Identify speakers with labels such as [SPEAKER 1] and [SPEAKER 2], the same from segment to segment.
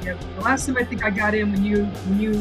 [SPEAKER 1] Yeah, the last time I think I got in when you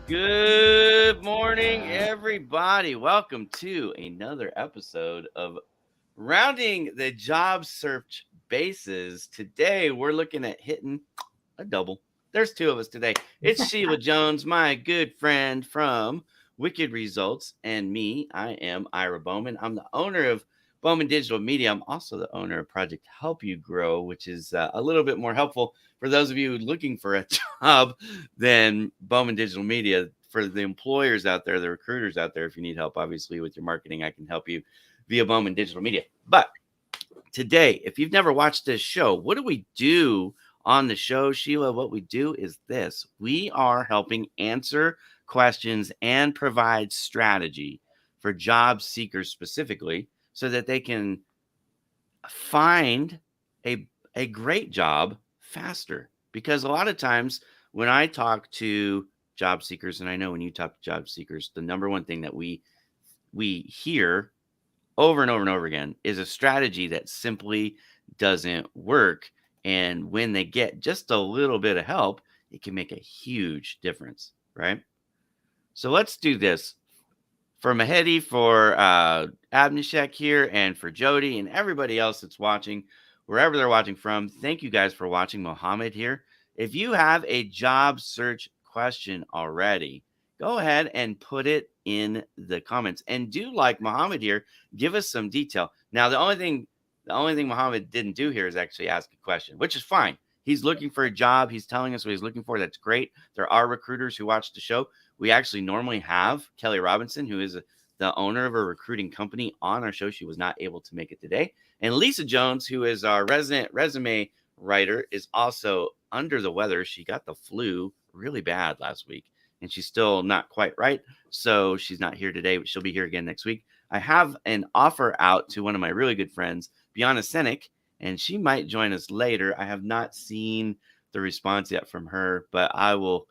[SPEAKER 2] Good morning, everybody. Welcome to another episode of Rounding the Job Search Bases. Today, we're looking at hitting a double. There's two of us today. It's Shiela Jones, my good friend from Wicked Results, and me. I am Ira Bowman. I'm the owner of Bowman Digital Media. I'm also the owner of Project Help You Grow, which is a little bit more helpful for those of you looking for a job than Bowman Digital Media. For the employers out there, the recruiters out there, if you need help, obviously, with your marketing, I can help you via Bowman Digital Media. But today, if you've never watched this show, what do we do on the show, Shiela? What we do is this. We are helping answer questions and provide strategy for job seekers specifically so that they can find a great job faster. Because a lot of times when I talk to job seekers, and I know when you talk to job seekers, the number one thing that we hear over and over and over again is a strategy that simply doesn't work. And when they get just a little bit of help, it can make a huge difference, right? So let's do this. For Mahedi, for Abnishek here, and for Jody and everybody else that's watching, wherever they're watching from, thank you guys for watching. Mohammed here. If you have a job search question already, go ahead and put it in the comments. And do like Mohammed here, give us some detail. Now, the only thing Mohammed didn't do here is actually ask a question, which is fine. He's looking for a job. He's telling us what he's looking for. That's great. There are recruiters who watch the show. We actually normally have Kelly Robinson, who is the owner of a recruiting company, on our show. She was not able to make it today. And Lisa Jones, who is our resident resume writer, is also under the weather. She got the flu really bad last week, and she's still not quite right. So she's not here today, but she'll be here again next week. I have an offer out to one of my really good friends, Biana Senek, and she might join us later. I have not seen the response yet from her, but I will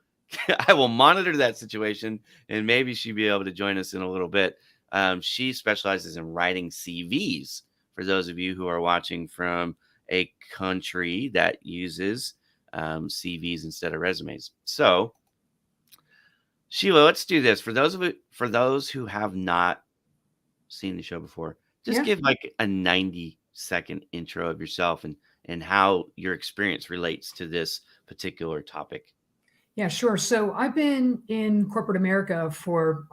[SPEAKER 2] monitor that situation, and maybe she'll be able to join us in a little bit. She specializes in writing CVs for those of you who are watching from a country that uses CVs instead of resumes. So, Sheila, let's do this. For those who have not seen the show before, just give like a 90-second intro of yourself and how your experience relates to this particular topic.
[SPEAKER 1] Yeah, sure. So I've been in corporate America for,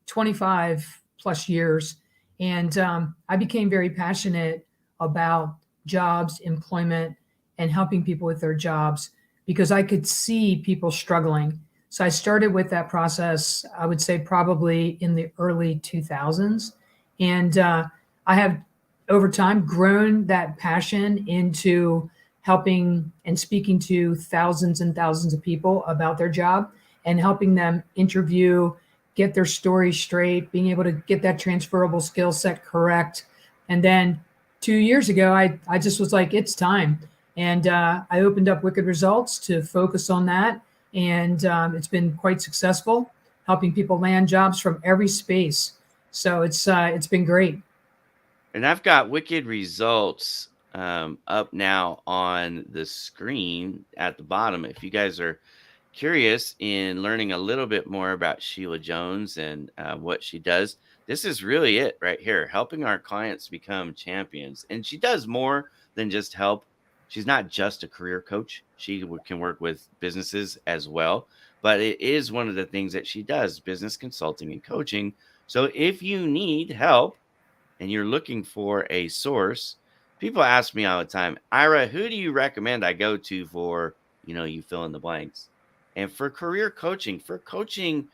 [SPEAKER 1] 25 plus years. And I became very passionate about jobs, employment, and helping people with their jobs because I could see people struggling. So I started with that process, I would say probably in the early 2000s. And I have over time grown that passion into helping and speaking to thousands and thousands of people about their job and helping them interview, get their story straight, being able to get that transferable skill set correct, And then 2 years ago, I just was like, it's time. And I opened up Wicked Results to focus on that. And it's been quite successful, helping people land jobs from every space. So it's been great.
[SPEAKER 2] And I've got Wicked Results up now on the screen at the bottom. If you guys are curious in learning a little bit more about Shiela Jones and what she does, this is really it right here, helping our clients become champions. And she does more than just help. She's not just a career coach. She can work with businesses as well, but it is one of the things that she does, business consulting and coaching. So if you need help and you're looking for a source, people ask me all the time, Ira, who do you recommend I go to for, you fill in the blanks? And for career coaching, for coaching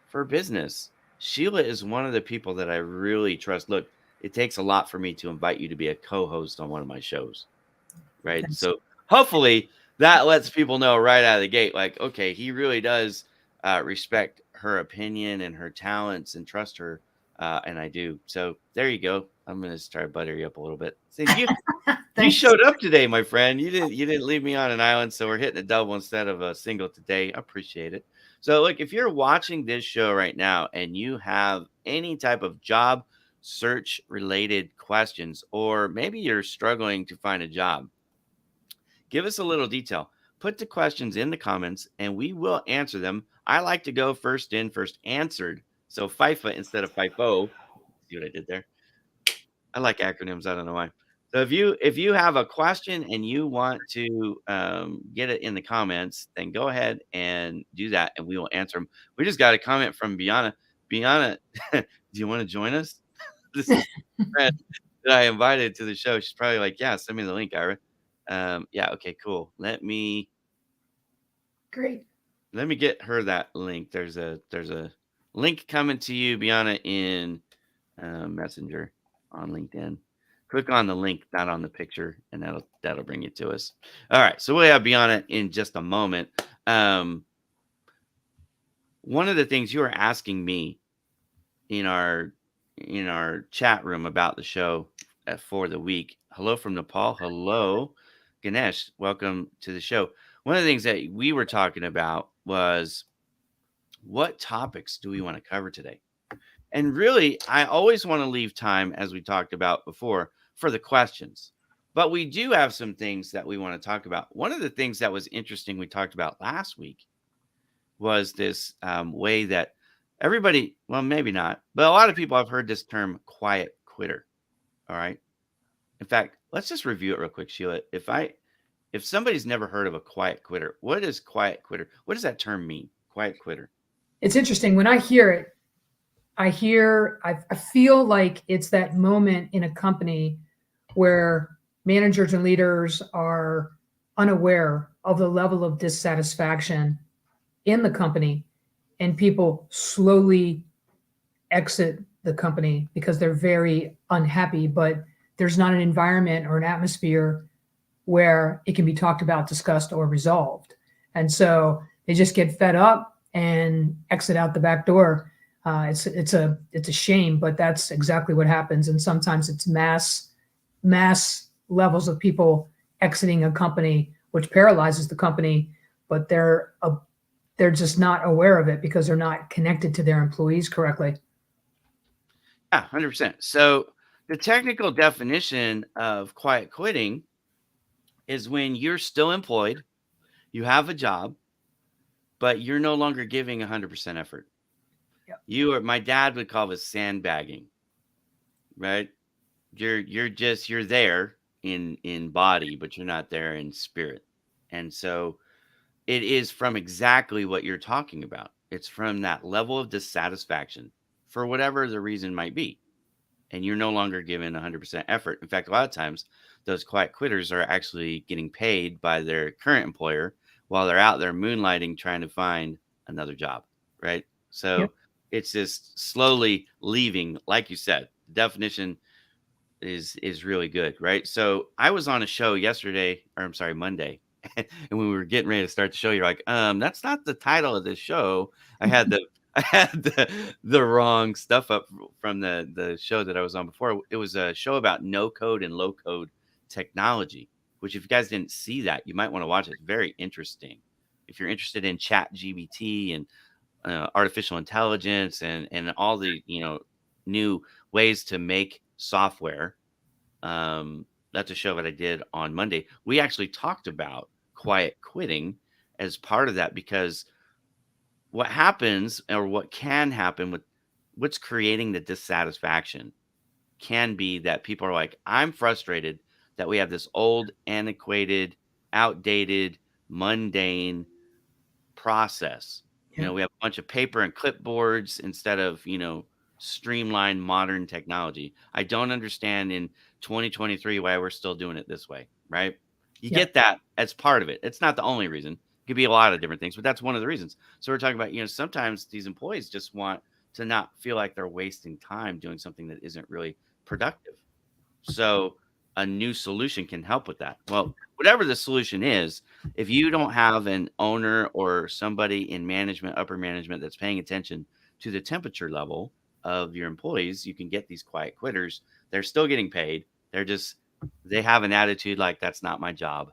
[SPEAKER 2] for business, Shiela is one of the people that I really trust. Look, it takes a lot for me to invite you to be a co-host on one of my shows, right?
[SPEAKER 1] Thanks.
[SPEAKER 2] So hopefully that lets people know right out of the gate, like, okay, he really does respect her opinion and her talents and trust her. And I do. So there you go. I'm gonna start butter you up a little bit. So you
[SPEAKER 1] Thanks.
[SPEAKER 2] showed up today, my friend. You didn't leave me on an island, so we're hitting a double instead of a single today. I appreciate it. So look, if you're watching this show right now and you have any type of job search related questions, or maybe you're struggling to find a job, give us a little detail. Put the questions in the comments and we will answer them. I like to go first in, first answered. So FIFA instead of FIFO. See what I did there? I like acronyms. I don't know why. So if you have a question and you want to get it in the comments, then go ahead and do that, and we will answer them. We just got a comment from Biana. Biana, do you want to join us? This is a friend that I invited to the show. She's probably like, yeah, send me the link, Ira. Yeah, okay, cool.
[SPEAKER 1] Great.
[SPEAKER 2] Let me get her that link. There's a link coming to you, Biana, in Messenger on LinkedIn. Click on the link, not on the picture, and that'll bring you to us. All right, so we'll have Biana in just a moment. One of the things you were asking me in our chat room about the show for the week. Hello from Nepal. Hello, Ganesh. Welcome to the show. One of the things that we were talking about was what topics do we want to cover today? And really, I always want to leave time, as we talked about before, for the questions. But we do have some things that we want to talk about. One of the things that was interesting we talked about last week was this way that everybody, well, maybe not, but a lot of people have heard this term quiet quitter. All right. In fact, let's just review it real quick, Sheila. If somebody's never heard of a quiet quitter, what is quiet quitter? What does that term mean? Quiet quitter.
[SPEAKER 1] It's interesting when I hear it. I feel like it's that moment in a company where managers and leaders are unaware of the level of dissatisfaction in the company, and people slowly exit the company because they're very unhappy, but there's not an environment or an atmosphere where it can be talked about, discussed, or resolved. And so they just get fed up and exit out the back door. It's a shame, but that's exactly what happens. And sometimes it's mass levels of people exiting a company, which paralyzes the company, but they're just not aware of it because they're not connected to their employees correctly.
[SPEAKER 2] Yeah, 100%. So the technical definition of quiet quitting is when you're still employed, you have a job, but you're no longer giving 100% effort.
[SPEAKER 1] Yep.
[SPEAKER 2] My dad would call this sandbagging, right? You're there in body, but you're not there in spirit. And so it is from exactly what you're talking about. It's from that level of dissatisfaction for whatever the reason might be. And you're no longer given 100% effort. In fact, a lot of times those quiet quitters are actually getting paid by their current employer while they're out there moonlighting trying to find another job, right?
[SPEAKER 1] Yep.
[SPEAKER 2] So it's just slowly leaving, like you said. The definition is really good, right? So I was on a show yesterday, or I'm sorry, Monday, and when we were getting ready to start the show, you're like, that's not the title of this show. I had I had the wrong stuff up from the show that I was on before. It was a show about no code and low code technology, which if you guys didn't see that, you might want to watch it. It's very interesting. If you're interested in chat GBT and artificial intelligence and all the new ways to make software, that's a show that I did on Monday. We actually talked about quiet quitting as part of that because what happens or what can happen with what's creating the dissatisfaction can be that people are like, I'm frustrated that we have this old, antiquated, outdated, mundane process.
[SPEAKER 1] Yeah.
[SPEAKER 2] We have a bunch of paper and clipboards instead of, streamlined modern technology. I don't understand in 2023 why we're still doing it this way, right? You
[SPEAKER 1] Yeah.
[SPEAKER 2] get that as part of it. It's not the only reason. It could be a lot of different things, but that's one of the reasons. So we're talking about, sometimes these employees just want to not feel like they're wasting time doing something that isn't really productive. So a new solution can help with that. Well, whatever the solution is, if you don't have an owner or somebody in management, upper management that's paying attention to the temperature level of your employees, you can get these quiet quitters. They're still getting paid. They have an attitude like that's not my job.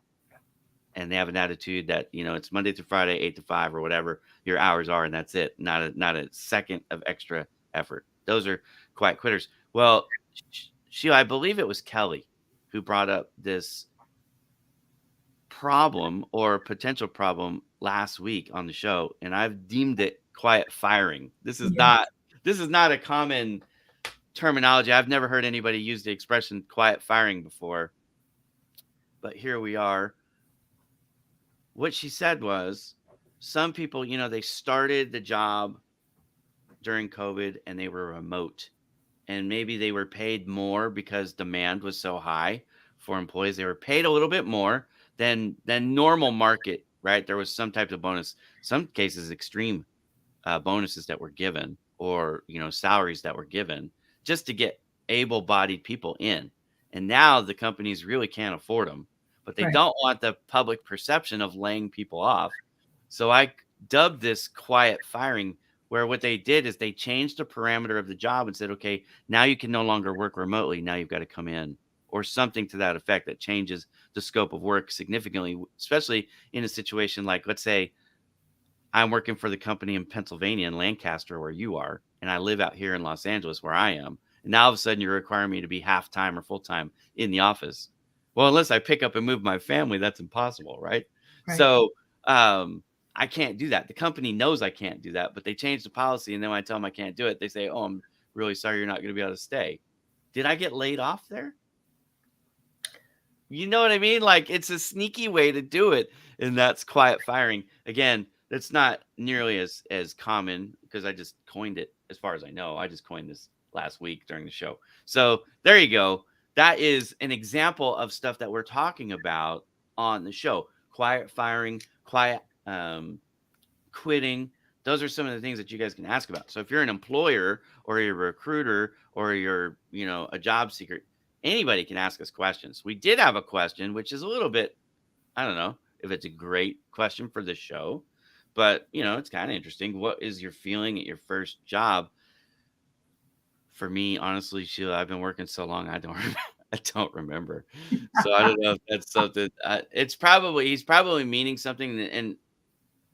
[SPEAKER 2] And they have an attitude that, it's Monday through Friday, 8 to 5 or whatever your hours are, and that's it. Not a second of extra effort. Those are quiet quitters. Well, Sheila, I believe it was Kelly who brought up this problem or potential problem last week on the show, and I've deemed it quiet firing. This is
[SPEAKER 1] Yeah.
[SPEAKER 2] not a common terminology. I've never heard anybody use the expression quiet firing before, but here we are. What she said was some people, they started the job during COVID and they were remote, and maybe they were paid more because demand was so high for employees. They were paid a little bit more than normal market, right? There was some type of bonus, some cases extreme bonuses that were given, or salaries that were given just to get able-bodied people in. And now the companies really can't afford them, but they
[SPEAKER 1] Right.
[SPEAKER 2] don't want the public perception of laying people off. So I dubbed this quiet firing, where what they did is they changed the parameter of the job and said, okay, now you can no longer work remotely. Now you've got to come in, or something to that effect that changes the scope of work significantly, especially in a situation like, let's say, I'm working for the company in Pennsylvania, in Lancaster, where you are, and I live out here in Los Angeles, where I am. And now all of a sudden you're requiring me to be half time or full time in the office. Well, unless I pick up and move my family, that's impossible, right?
[SPEAKER 1] Right.
[SPEAKER 2] So I can't do that. The company knows I can't do that, but they changed the policy. And then when I tell them I can't do it, they say, oh, I'm really sorry, you're not going to be able to stay. Did I get laid off there? You know what I mean? Like, it's a sneaky way to do it, and that's quiet firing. Again, that's not nearly as common because I just coined it, as far as I know. I just coined this last week during the show. So there you go. That is an example of stuff that we're talking about on the show. Quiet firing, quiet quitting. Those are some of the things that you guys can ask about. So if you're an employer or you're a recruiter or you're, a job seeker, anybody can ask us questions. We did have a question, which is a little bit, I don't know if it's a great question for the show, but it's kind of interesting. What is your feeling at your first job? For me, honestly, Sheila, I've been working so long, I don't remember. I don't remember. So I don't know if that's something. He's probably meaning something, and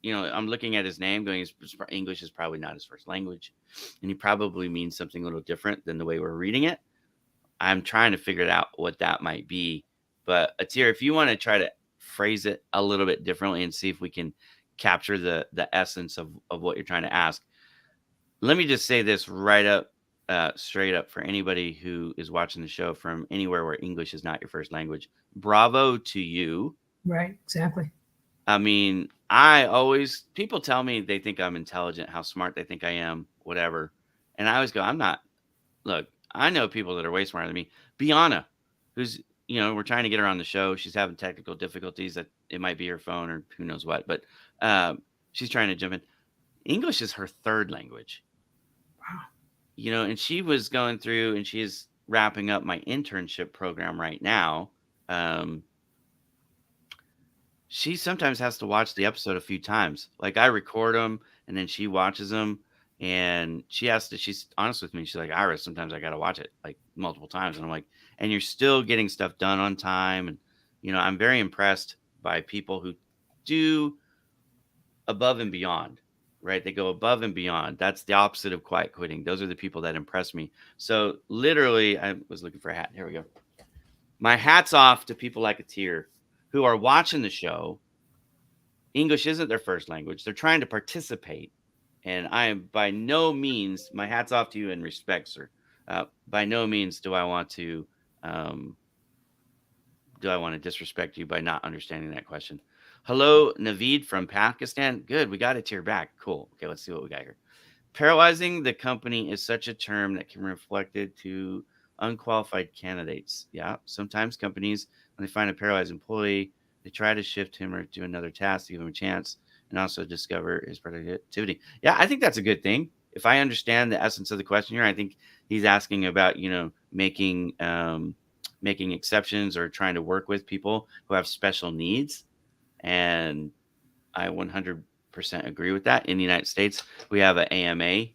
[SPEAKER 2] I'm looking at his name going, English is probably not his first language. And he probably means something a little different than the way we're reading it. I'm trying to figure out what that might be. But Atir, if you want to try to phrase it a little bit differently and see if we can capture the essence of what you're trying to ask. Let me just say this right up, straight up, for anybody who is watching the show from anywhere where English is not your first language. Bravo to you.
[SPEAKER 1] Right. Exactly.
[SPEAKER 2] I mean, people tell me they think I'm intelligent, how smart they think I am, whatever. And I always go, I'm not. Look, I know people that are way smarter than me. Biana, who's, we're trying to get her on the show. She's having technical difficulties. That it might be her phone or who knows what, but she's trying to jump in. English is her third language.
[SPEAKER 1] Wow.
[SPEAKER 2] And she was going through and she's wrapping up my internship program right now. She sometimes has to watch the episode a few times. Like, I record them and then she watches them. And she's honest with me. She's like, Ira, sometimes I got to watch it like multiple times. And I'm like, and you're still getting stuff done on time. And, I'm very impressed by people who do above and beyond, right? They go above and beyond. That's the opposite of quiet quitting. Those are the people that impress me. So literally, I was looking for a hat. Here we go. My hat's off to people like Atir who are watching the show. English isn't their first language. They're trying to participate. And I am by no means, my hat's off to you in respect, sir. By no means do I want to disrespect you by not understanding that question. Hello, Naveed from Pakistan. Good, we got it to your back. Cool. Okay, let's see what we got here. Paralyzing the company is such a term that can be reflected to unqualified candidates. Yeah, sometimes companies, when they find a paralyzed employee, they try to shift him or do another task to give him a chance and also discover his productivity. Yeah, I think that's a good thing. If I understand the essence of the question here, I think he's asking about, making exceptions or trying to work with people who have special needs. And I 100% agree with that. In the United States, we have an AMA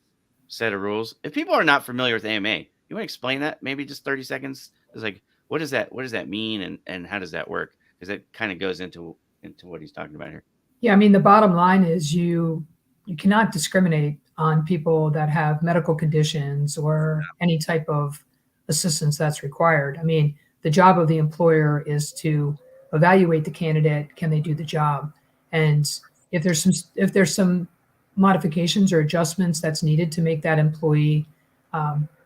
[SPEAKER 2] set of rules. If people are not familiar with AMA, you want to explain that? Maybe just 30 seconds. It's like, what does that mean, and how does that work? Because it kind of goes into what he's talking about here.
[SPEAKER 1] Yeah, I mean, the bottom line is you cannot discriminate on people that have medical conditions or any type of assistance that's required. I mean, the job of the employer is to evaluate the candidate, can they do the job? And if there's some modifications or adjustments that's needed to make that employee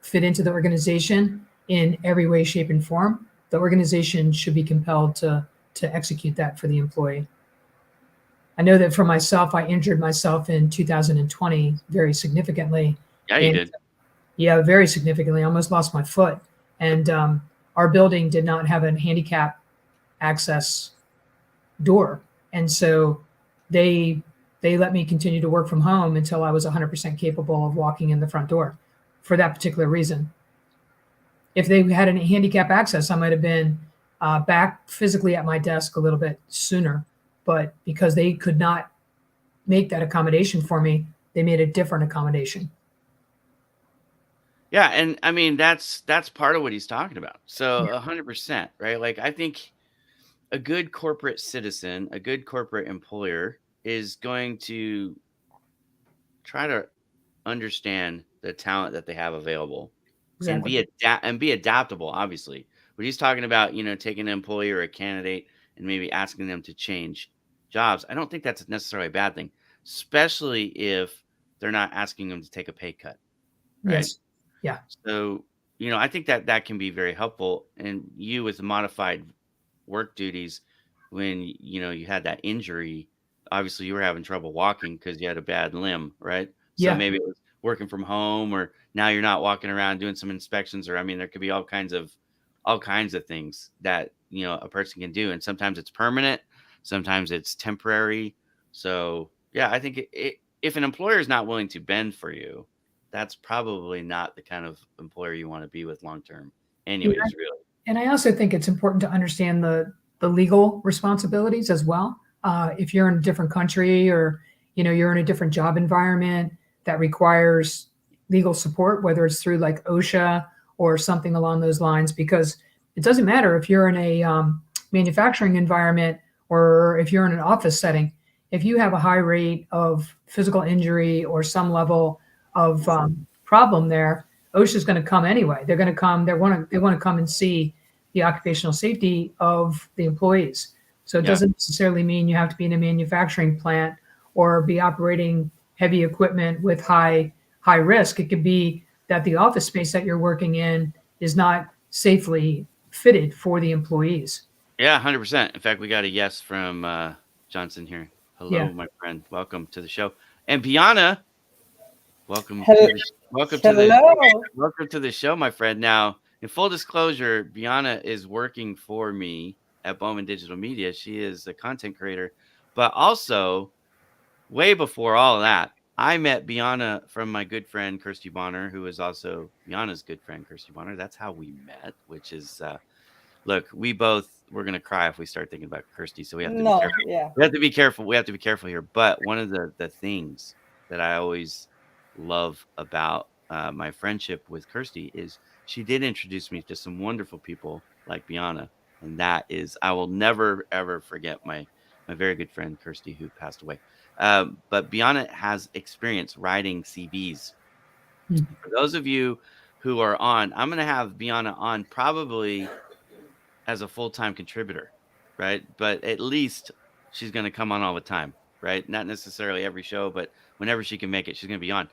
[SPEAKER 1] fit into the organization in every way, shape, and form, the organization should be compelled to execute that for the employee. I know that for myself, I injured myself in 2020 very significantly.
[SPEAKER 2] Yeah, you did.
[SPEAKER 1] Yeah, very significantly. I almost lost my foot. And our building did not have a handicap access door. And so they let me continue to work from home until I was 100% capable of walking in the front door for that particular reason. If they had a handicap access, I might have been back physically at my desk a little bit sooner. But because they could not make that accommodation for me, they made a different accommodation.
[SPEAKER 2] Yeah, and I mean that's part of what he's talking about. So 100%, right? Like I think a good corporate citizen, a good corporate employer is going to try to understand the talent that they have available and
[SPEAKER 1] Exactly.
[SPEAKER 2] be adaptable. Obviously, what he's talking about, taking an employee or a candidate and maybe asking them to change jobs. I don't think that's necessarily a bad thing, especially if they're not asking them to take a pay cut, right?
[SPEAKER 1] Yes. Yeah.
[SPEAKER 2] So, I think that can be very helpful. And you with the modified work duties, when you had that injury, obviously you were having trouble walking because you had a bad limb, right? So
[SPEAKER 1] Yeah.
[SPEAKER 2] maybe it was working from home, or now you're not walking around doing some inspections, or I mean, there could be all kinds of things that a person can do, and sometimes it's permanent, sometimes it's temporary. So yeah, I think if an employer is not willing to bend for you, that's probably not the kind of employer you want to be with long term, anyways.
[SPEAKER 1] Yeah.
[SPEAKER 2] Really.
[SPEAKER 1] And I also think it's important to understand the legal responsibilities as well. If you're in a different country, or you're in a different job environment that requires legal support, whether it's through like OSHA or something along those lines, because it doesn't matter if you're in a manufacturing environment or if you're in an office setting. If you have a high rate of physical injury or some level of problem there, OSHA is going to come anyway. They're going to come. They want to come and see the occupational safety of the employees. So it doesn't necessarily mean you have to be in a manufacturing plant or be operating heavy equipment with high risk. It could be that the office space that you're working in is not safely fitted for the employees.
[SPEAKER 2] Yeah, 100%. In fact, we got a yes from Johnson here. Hello,
[SPEAKER 1] Yeah.
[SPEAKER 2] my friend. Welcome to the show. And Biana, welcome
[SPEAKER 3] Hello.
[SPEAKER 2] welcome to the show, my friend. Now, in full disclosure, Biana is working for me at Bowman Digital Media. She is a content creator, but also way before all of that, I met Biana from my good friend Kirsty Bonner, who is also Biana's good friend Kirsty Bonner. That's how we met, which is look, we're going to cry if we start thinking about Kirsty, so we have to be careful.
[SPEAKER 3] Yeah.
[SPEAKER 2] We have to be careful. We have to be careful here. But one of the things that I always love about my friendship with Kirsty is she did introduce me to some wonderful people like Biana, and that is I will never ever forget my very good friend Kirsty who passed away. But Biana has experience writing CVs.
[SPEAKER 1] Mm.
[SPEAKER 2] For those of you who are on, I'm going to have Biana on probably as a full-time contributor, right? But at least she's going to come on all the time, right? Not necessarily every show, but whenever she can make it, she's going to be on.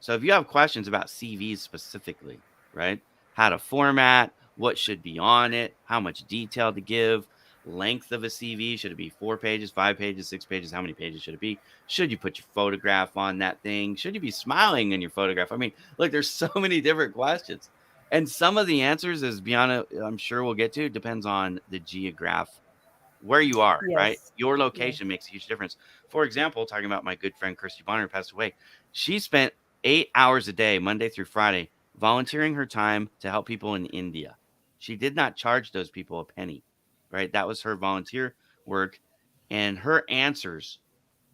[SPEAKER 2] So if you have questions about CVs specifically, right? How to format, what should be on it, how much detail to give, length of a CV, should it be 4 pages, 5 pages, 6 pages, how many pages should it be? Should you put your photograph on that thing? Should you be smiling in your photograph? I mean, look, there's so many different questions. And some of the answers, as Biana, I'm sure we'll get to, depends on the geograph, where you are, right?
[SPEAKER 3] Yes.
[SPEAKER 2] Your
[SPEAKER 3] Yes.
[SPEAKER 2] location makes a huge difference. For example, talking about my good friend Kirsty Bonner, who passed away, she spent 8 hours a day, Monday through Friday, volunteering her time to help people in India. She did not charge those people a penny, right? That was her volunteer work. And her answers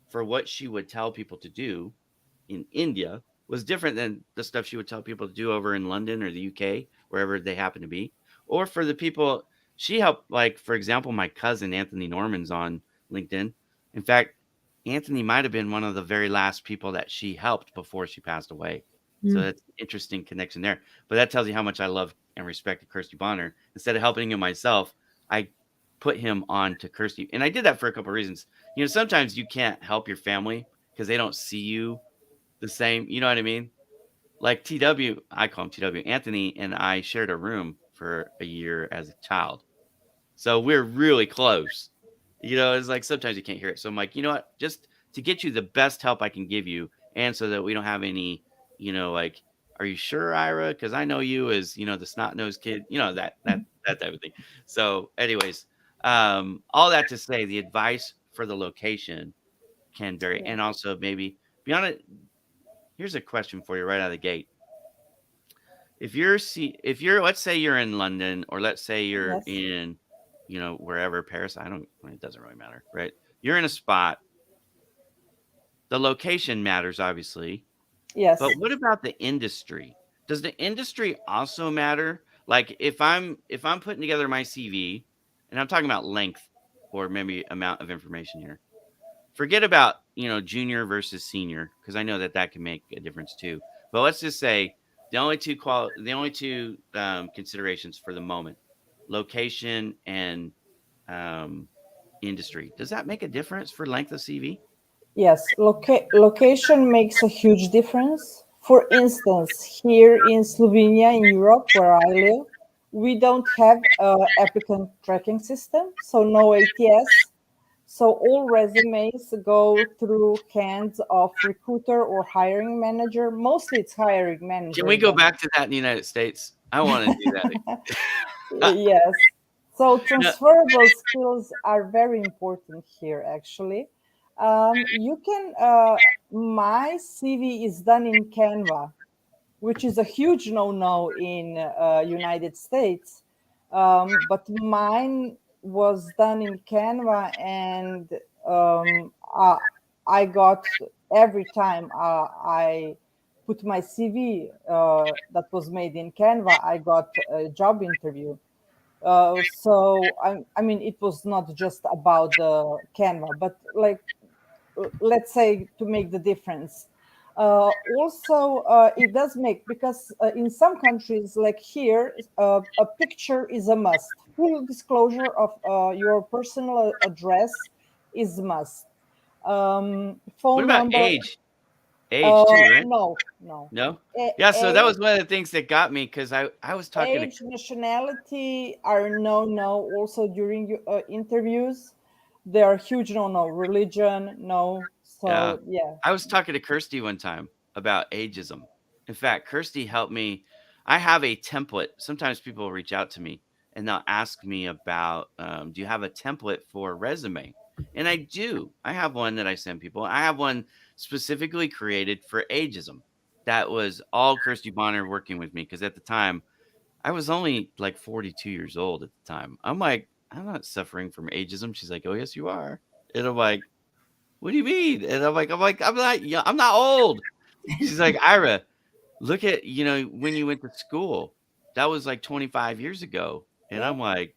[SPEAKER 2] for what she would tell people to do in India was different than the stuff she would tell people to do over in London or the UK, wherever they happen to be. Or for the people she helped, like, for example, my cousin Anthony Norman's on LinkedIn. In fact, Anthony might have been one of the very last people that she helped before she passed away. So
[SPEAKER 1] Mm.
[SPEAKER 2] that's an interesting connection there. But that tells you how much I love and respected Kirsty Bonner. Instead of helping him myself, I put him on to Kirsty. And I did that for a couple of reasons. You know, sometimes you can't help your family because they don't see you the same, you know what I mean? Like TW, I call him TW. Anthony and I shared a room for a year as a child. So we're really close. You know, it's like sometimes you can't hear it. So I'm like, you know what? Just to get you the best help I can give you, and so that we don't have any, like, are you sure, Ira? Because I know you as, the snot nosed kid, that type of thing. So, anyways, all that to say, the advice for the location can vary,
[SPEAKER 3] Yes.
[SPEAKER 2] and also maybe beyond it. Here's a question for you right out of the gate. If you're let's say you're in London, or let's say you're
[SPEAKER 3] Yes.
[SPEAKER 2] in, wherever, Paris, it doesn't really matter, right? You're in a spot. The location matters, obviously, but
[SPEAKER 3] Yes.
[SPEAKER 2] what about the industry? Does the industry also matter? Like if I'm putting together my CV, and I'm talking about length or maybe amount of information here. Forget about, junior versus senior, because I know that that can make a difference too. But let's just say the only two considerations for the moment: location and um, industry. Does that make a difference for length of CV?
[SPEAKER 3] Yes. Location makes a huge difference. For instance, here in Slovenia, in Europe, where I live, we don't have a applicant tracking system, so no ATS. So all resumes go through hands of recruiter or hiring manager. Mostly it's hiring
[SPEAKER 2] Can we
[SPEAKER 3] manager,
[SPEAKER 2] go
[SPEAKER 3] but
[SPEAKER 2] back to that in the United States? I want to do that.
[SPEAKER 3] yes. So
[SPEAKER 2] No,
[SPEAKER 3] transferable skills are very important here, actually. You can, my CV is done in Canva, which is a huge no-no in United States. But mine was done in Canva, and I got every time I put my CV that was made in Canva, I got a job interview. I mean, it was not just about the Canva, but like, let's say, to make the difference. Also, it does make, because in some countries, like here, a picture is a must. Full disclosure of your personal address is must.
[SPEAKER 2] what
[SPEAKER 3] Phone
[SPEAKER 2] about
[SPEAKER 3] number,
[SPEAKER 2] age? Age too, right?
[SPEAKER 3] no, no.
[SPEAKER 2] No. Yeah. So that
[SPEAKER 3] Age,
[SPEAKER 2] was one of the things that got me, because I was talking to.
[SPEAKER 3] age, nationality are no. Also during interviews, they are huge no. Religion, no.
[SPEAKER 2] Yeah.
[SPEAKER 3] So yeah.
[SPEAKER 2] I was talking to Kirsty one time about ageism. In fact, Kirsty helped me. I have a template. Sometimes people will reach out to me and they'll ask me about, do you have a template for a resume? And I do. I have one that I send people. I have one specifically created for ageism. That was all Kirsty Bonner working with me, because at the time I was only like 42 years old at the time. I'm like, I'm not suffering from ageism. She's like, oh, yes, you are. And I'm like, what do you mean? And I'm like, I'm not young. I'm not old. She's like, Ira, look at, when you went to school, that was like 25 years ago. And
[SPEAKER 3] Yeah.
[SPEAKER 2] I'm like,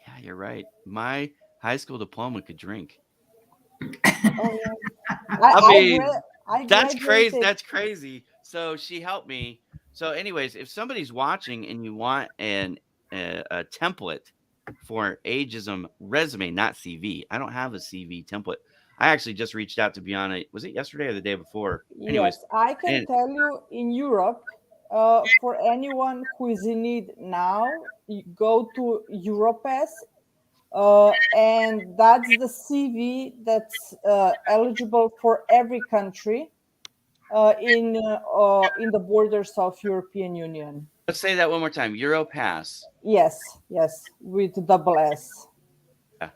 [SPEAKER 2] yeah, you're right. My high school diploma could drink.
[SPEAKER 3] Oh yeah.
[SPEAKER 2] I
[SPEAKER 3] I
[SPEAKER 2] mean, that's crazy.
[SPEAKER 3] graduated.
[SPEAKER 2] That's crazy. So she helped me. So, anyways, if somebody's watching and you want a template for ageism resume, not CV, I don't have a CV template. I actually just reached out to be on it. Was it yesterday or the day before? Anyways,
[SPEAKER 3] Yes, I can
[SPEAKER 2] and
[SPEAKER 3] tell you in Europe, for anyone who is in need now, you go to Europass, and that's the CV that's eligible for every country in the borders of European Union.
[SPEAKER 2] let's say that one more time. Europass.
[SPEAKER 3] Yes, yes, with double S.
[SPEAKER 2] Yeah,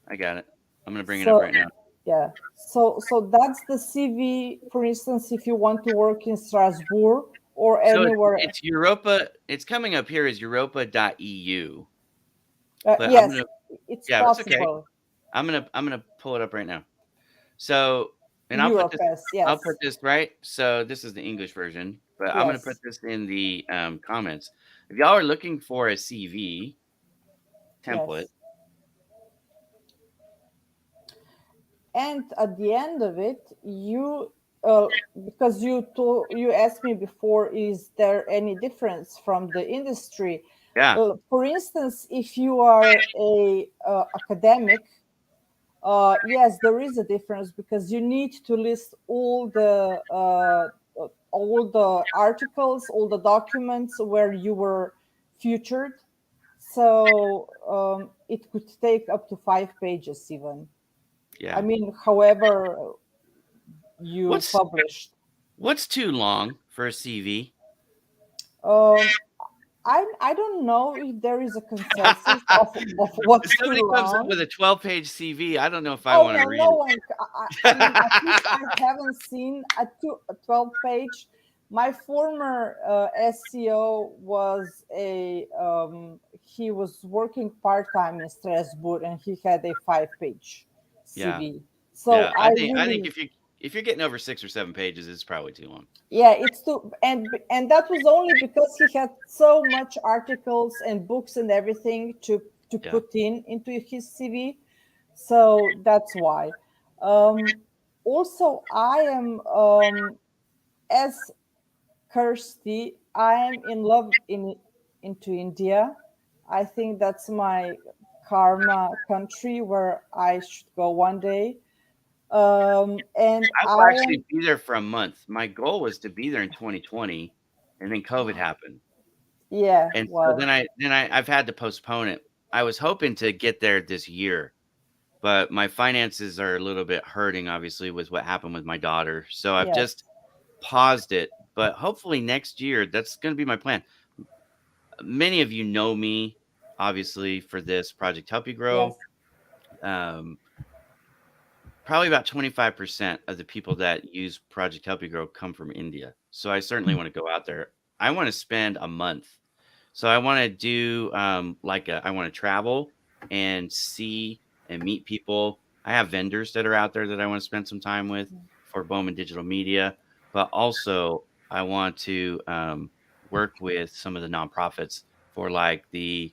[SPEAKER 2] I got it. I'm gonna bring it up
[SPEAKER 3] So
[SPEAKER 2] right now.
[SPEAKER 3] yeah, so that's the CV. For instance, if you want to work in Strasbourg or
[SPEAKER 2] So
[SPEAKER 3] anywhere,
[SPEAKER 2] it's Europa. It's coming up here as Europa.eu. But I'm
[SPEAKER 3] yes,
[SPEAKER 2] gonna.
[SPEAKER 3] it's
[SPEAKER 2] Yeah, that's okay.
[SPEAKER 3] possible.
[SPEAKER 2] I'm gonna pull it up right now. So, and
[SPEAKER 3] Europass,
[SPEAKER 2] I'll put
[SPEAKER 3] yes,
[SPEAKER 2] this right. So this is the English version, but I'm gonna put
[SPEAKER 3] yes,
[SPEAKER 2] this in the comments. If y'all are looking for a CV template,
[SPEAKER 3] yes. And at the end of it, because you asked me before, is there any difference from the industry?
[SPEAKER 2] yeah,
[SPEAKER 3] For instance, if you are a academic, yes, there is a difference because you need to list all the articles, all the documents where you were featured. So it could take up to 5 pages even. I
[SPEAKER 2] yeah.
[SPEAKER 3] mean, however you
[SPEAKER 2] What's
[SPEAKER 3] published.
[SPEAKER 2] what's too long for a CV?
[SPEAKER 3] Um, I don't know if there is a consensus of
[SPEAKER 2] If
[SPEAKER 3] what's too
[SPEAKER 2] somebody comes up
[SPEAKER 3] long.
[SPEAKER 2] with a 12-page CV, I don't know if I
[SPEAKER 3] Oh
[SPEAKER 2] want to
[SPEAKER 3] no,
[SPEAKER 2] read
[SPEAKER 3] no
[SPEAKER 2] it.
[SPEAKER 3] one. I mean, at least I haven't seen a 12 page. My former SEO was he was working part time in Strasbourg and he had a 5 page
[SPEAKER 2] Yeah,
[SPEAKER 3] CV. So
[SPEAKER 2] yeah.
[SPEAKER 3] I
[SPEAKER 2] I think
[SPEAKER 3] really,
[SPEAKER 2] if you're getting over 6 or 7 pages, it's probably too long.
[SPEAKER 3] yeah, it's too, and that was only because he had so much articles and books and everything to
[SPEAKER 2] Yeah.
[SPEAKER 3] put into his CV. So that's why. Um, Also, I am as Kirsty. I am in love into India. I think that's my karma country where I should go one day. And
[SPEAKER 2] I will
[SPEAKER 3] I am,
[SPEAKER 2] actually be there for a month. My goal was to be there in 2020, and then COVID happened.
[SPEAKER 3] yeah,
[SPEAKER 2] And so
[SPEAKER 3] well,
[SPEAKER 2] I've had to postpone it. I was hoping to get there this year, but my finances are a little bit hurting, obviously, with what happened with my daughter. So I've
[SPEAKER 3] yes,
[SPEAKER 2] just paused it. But hopefully next year, that's going to be my plan. Many of you know me, obviously, for this Project Help You Grow.
[SPEAKER 3] yes,
[SPEAKER 2] Um, Probably about 25% of the people that use Project Help You Grow come from India. So I certainly want to go out there. I want to spend a month. So I want to do I want to travel and see and meet people. I have vendors that are out there that I want to spend some time with for Bowman Digital Media, but also I want to work with some of the nonprofits for like the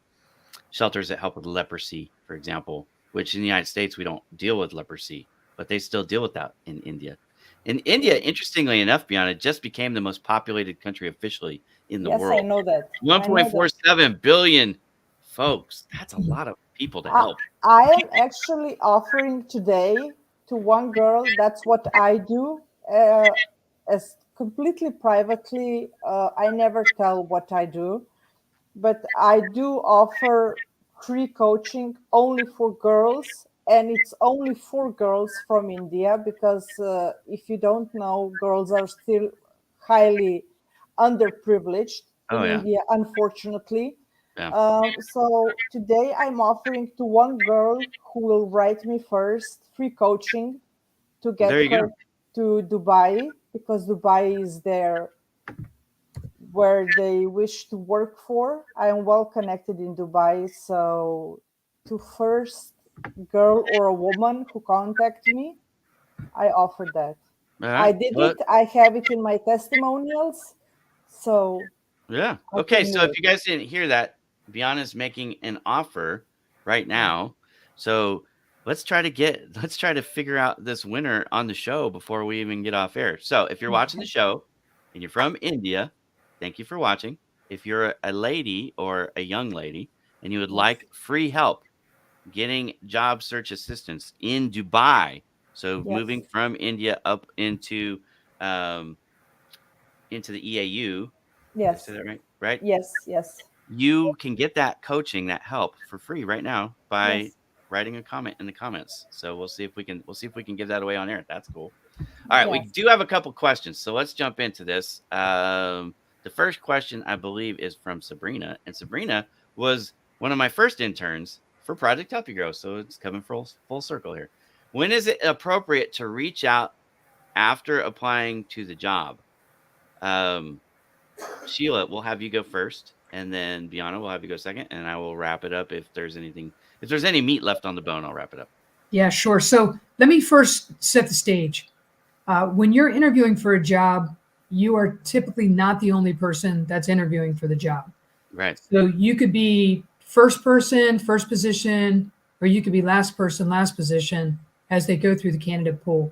[SPEAKER 2] shelters that help with leprosy, for example, which in the United States, we don't deal with leprosy, but they still deal with that in India. In India, interestingly enough, beyond it just became the most populated country officially in the
[SPEAKER 3] yes, I
[SPEAKER 2] world.
[SPEAKER 3] know that. I know that.
[SPEAKER 2] 1.47 billion folks. That's a lot of people to
[SPEAKER 3] I,
[SPEAKER 2] help.
[SPEAKER 3] I am actually offering today to one girl. That's what I do, as completely privately. I never tell what I do, but I do offer free coaching only for girls, and it's only for girls from India because if you don't know, girls are still highly underprivileged
[SPEAKER 2] Oh
[SPEAKER 3] in
[SPEAKER 2] yeah,
[SPEAKER 3] India, unfortunately.
[SPEAKER 2] yeah.
[SPEAKER 3] So today I'm offering to one girl who will write me first free coaching to get
[SPEAKER 2] There you go.
[SPEAKER 3] her to Dubai because Dubai is there where they wish to work for. I am well connected in Dubai, so to first girl or a woman who contact me, I offer that.
[SPEAKER 2] All
[SPEAKER 3] I
[SPEAKER 2] right.
[SPEAKER 3] did
[SPEAKER 2] Well,
[SPEAKER 3] it. I have it in my testimonials. So
[SPEAKER 2] yeah.
[SPEAKER 3] I
[SPEAKER 2] Okay.
[SPEAKER 3] can
[SPEAKER 2] So if
[SPEAKER 3] make.
[SPEAKER 2] you guys didn't hear that, Bianna's making an offer right now. So let's try to figure out this winner on the show before we even get off air. So if you're watching the show and you're from India, thank you for watching. If you're a lady or a young lady and you would like free help getting job search assistance in Dubai, so moving
[SPEAKER 3] Yes.
[SPEAKER 2] from India up um, into the EAU. Did I say
[SPEAKER 3] Yes.
[SPEAKER 2] that right? Right?
[SPEAKER 3] Yes. Yes.
[SPEAKER 2] You can get that coaching, that help for free right now by
[SPEAKER 3] Yes.
[SPEAKER 2] writing a comment in the comments. So we'll see if we can give that away on air. That's cool. All right, we
[SPEAKER 3] Yes.
[SPEAKER 2] do have a couple questions, so let's jump into this. The first question I believe is from Sabrina, and Sabrina was one of my first interns for Project Help You Grow, so it's coming full circle here. When is it appropriate to reach out after applying to the job? Um, Sheila, we'll have you go first, and then Bianna will have you go second, and I will wrap it up if there's any meat left on the bone, I'll wrap it up.
[SPEAKER 1] Yeah, sure. So let me first set the stage. When you're interviewing for a job, you are typically not the only person that's interviewing for the job.
[SPEAKER 2] Right.
[SPEAKER 1] So you could be first person, first position, or you could be last person, last position as they go through the candidate pool.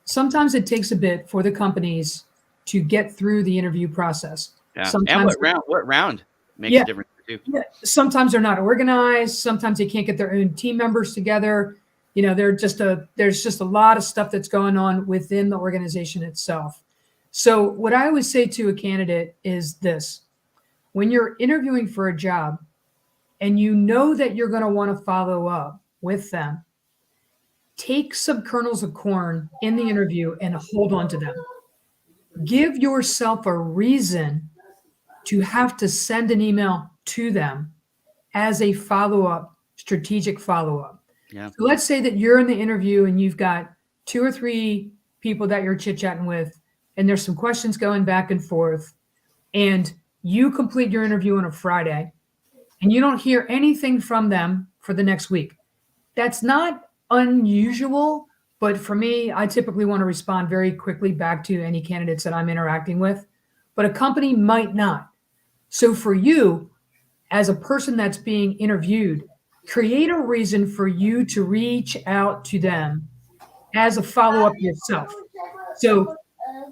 [SPEAKER 1] Sometimes it takes a bit for the companies to get through the interview process.
[SPEAKER 2] Yeah. And
[SPEAKER 1] Sometimes,
[SPEAKER 2] what round makes
[SPEAKER 1] yeah,
[SPEAKER 2] a difference too.
[SPEAKER 1] yeah, sometimes they're not organized. Sometimes they can't get their own team members together. There's just a lot of stuff that's going on within the organization itself. So what I always say to a candidate is this: when you're interviewing for a job and you know that you're going to want to follow up with them, take some kernels of corn in the interview and hold on to them. Give yourself a reason to have to send an email to them as a follow-up, strategic follow-up.
[SPEAKER 2] Yeah.
[SPEAKER 1] So let's say that you're in the interview and you've got 2 or 3 people that you're chit-chatting with, and there's some questions going back and forth, and you complete your interview on a Friday, and you don't hear anything from them for the next week. That's not unusual, but for me, I typically want to respond very quickly back to any candidates that I'm interacting with, but a company might not. So for you, as a person that's being interviewed, create a reason for you to reach out to them as a follow-up yourself. So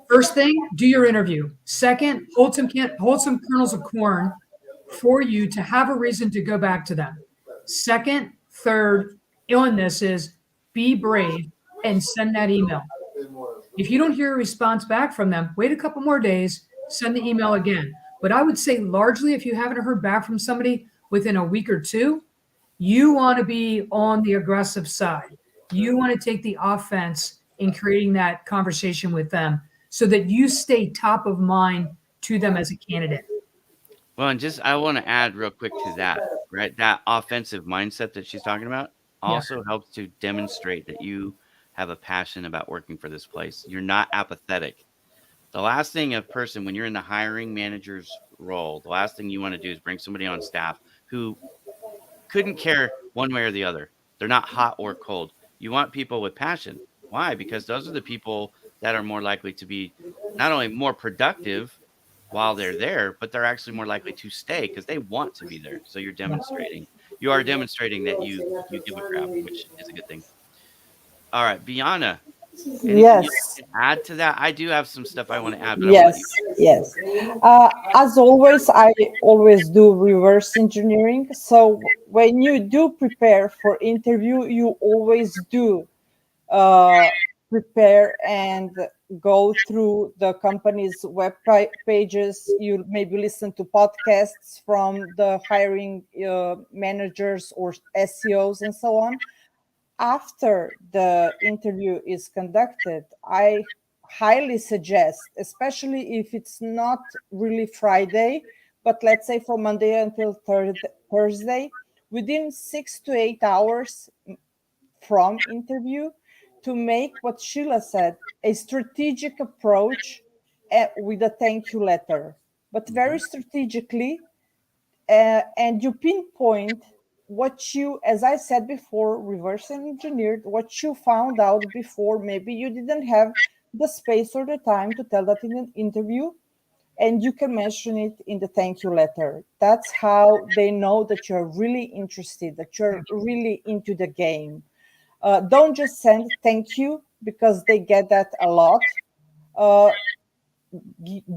[SPEAKER 1] first thing, do your interview. Second, hold some kernels of corn for you to have a reason to go back to them. Second, third, on this is be brave and send that email. If you don't hear a response back from them, wait a couple more days, send the email again. But I would say largely, if you haven't heard back from somebody within a week or two, you want to be on the aggressive side. You want to take the offense in creating that conversation with them so that you stay top of mind to them as a candidate.
[SPEAKER 2] Well, and I want to add real quick to that, right? That offensive mindset that she's talking about
[SPEAKER 1] Yeah.
[SPEAKER 2] also helps to demonstrate that you have a passion about working for this place. You're not apathetic. The last thing a person, when you're in the hiring manager's role, the last thing you want to do is bring somebody on staff who couldn't care one way or the other. They're not hot or cold. You want people with passion. Why? Because those are the people that are more likely to be not only more productive while they're there, but they're actually more likely to stay because they want to be there. So you are demonstrating that you give a crap, which is a good thing. All right, Bianna, anything you
[SPEAKER 3] Yes.
[SPEAKER 2] can add to that? I do have some stuff I want to add, but I'm gonna let
[SPEAKER 3] Yes.
[SPEAKER 2] you.
[SPEAKER 3] Yes. As always, I always do reverse engineering. So when you do prepare for interview, you always do uh, prepare and go through the company's web pages. You maybe listen to podcasts from the hiring managers or SEOs and so on. After the interview is conducted, I highly suggest, especially if it's not really Friday, but let's say from Monday until Thursday, within 6 to 8 hours from interview, to make what Sheila said, a strategic approach with a thank you letter, but very strategically, and you pinpoint what you, as I said before, reverse engineered what you found out before. Maybe you didn't have the space or the time to tell that in an interview, and you can mention it in the thank you letter. That's how they know that you're really interested, that you're really into the game. Don't just send thank you, because they get that a lot.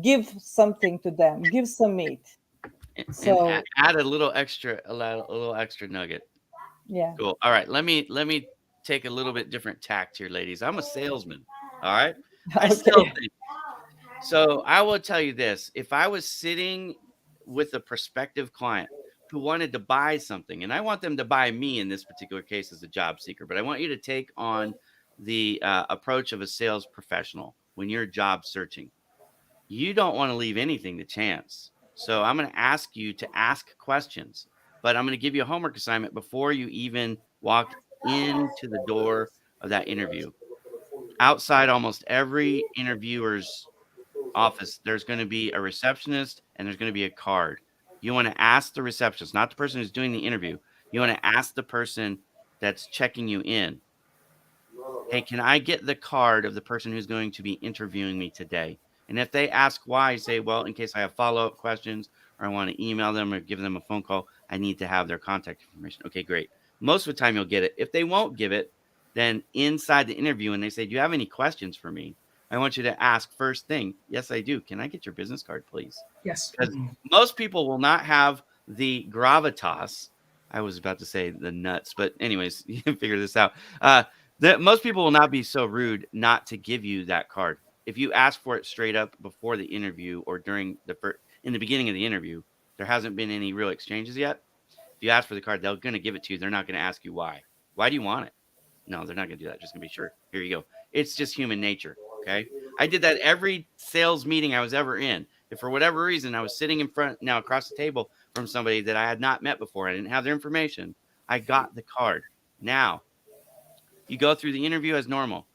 [SPEAKER 3] Give something to them, give some meat.
[SPEAKER 2] And
[SPEAKER 3] So
[SPEAKER 2] add a little extra, a little extra nugget.
[SPEAKER 3] yeah.
[SPEAKER 2] Cool. All right. Let me take a little bit different tact here, ladies. I'm a salesman. All right. I sell
[SPEAKER 3] Okay.
[SPEAKER 2] things. So I will tell you this: if I was sitting with a prospective client who wanted to buy something, and I want them to buy me in this particular case as a job seeker, but I want you to take on the approach of a sales professional when you're job searching. You don't want to leave anything to chance. So I'm going to ask you to ask questions, but I'm going to give you a homework assignment before you even walk into the door of that interview. Outside almost every interviewer's office, there's going to be a receptionist and there's going to be a card. You want to ask the receptionist, not the person who's doing the interview. You want to ask the person that's checking you in, hey, can I get the card of the person who's going to be interviewing me today? And if they ask why, say, well, in case I have follow-up questions or I want to email them or give them a phone call, I need to have their contact information. Okay, great. Most of the time you'll get it. If they won't give it, then inside the interview, and they say, do you have any questions for me? I want you to ask first thing, yes, I do. Can I get your business card, please?
[SPEAKER 1] Yes.
[SPEAKER 2] Because most people will not have the gravitas. I was about to say the nuts, but anyways, you can figure this out. Most people will not be so rude not to give you that card. If you ask for it straight up before the interview or during in the beginning of the interview, there hasn't been any real exchanges yet. If you ask for the card, they're going to give it to you. They're not going to ask you why. Why do you want it? No, they're not going to do that. Just going to be sure. Here you go. It's just human nature. Okay. I did that every sales meeting I was ever in. If for whatever reason I was sitting in front now across the table from somebody that I had not met before, I didn't have their information, I got the card. Now, you go through the interview as normal.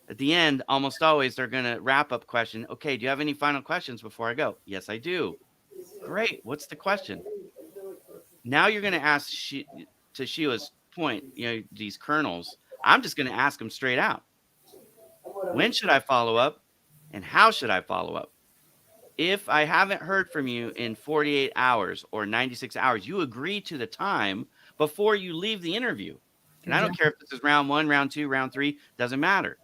[SPEAKER 2] At the end, almost always they're going to wrap up question. Okay, do you have any final questions before I go? Yes, I do. Great. What's the question? Now you're going to ask to Sheila's point, these kernels. I'm just going to ask them straight out. When should I follow up? And how should I follow up? If I haven't heard from you in 48 hours or 96 hours, you agree to the time before you leave the interview. And I don't care if this is round 1, round 2, round 3, doesn't matter.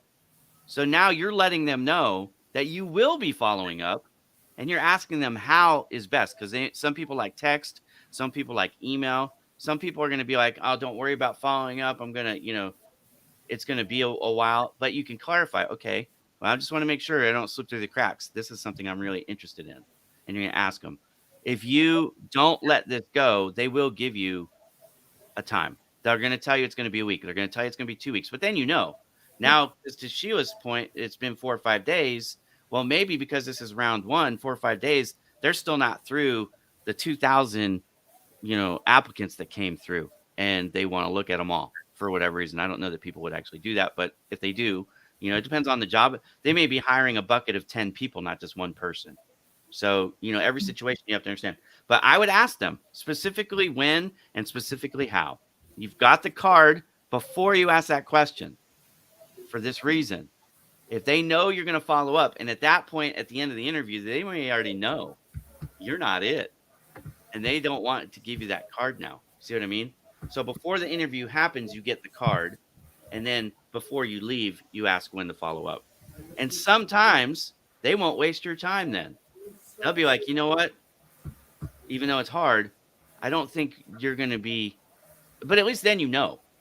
[SPEAKER 2] So now you're letting them know that you will be following up, and you're asking them how is best, because some people like text, some people like email, some people are going to be like, oh, don't worry about following up. I'm going to, it's going to be a while, but you can clarify. Okay, well, I just want to make sure I don't slip through the cracks. This is something I'm really interested in. And you're going to ask them. If you don't let this go, they will give you a time. They're going to tell you it's going to be a week. They're going to tell you it's going to be 2 weeks. But then now, to Sheila's point, it's been 4 or 5 days. Well, maybe because this is round 1, 4 or 5 days, they're still not through the 2,000, applicants that came through, and they want to look at them all for whatever reason. I don't know that people would actually do that, but if they do, it depends on the job. They may be hiring a bucket of 10 people, not just one person. So, every situation you have to understand. But I would ask them specifically when and specifically how. You've got the card before you ask that question for this reason. If they know you're going to follow up, and at that point, at the end of the interview, they may already know you're not it. And they don't want to give you that card now. See what I mean? So before the interview happens, you get the card. And then before you leave, you ask when to follow up. And sometimes they won't waste your time then. They'll be like, you know what? Even though it's hard, I don't think you're going to be, but at least then you're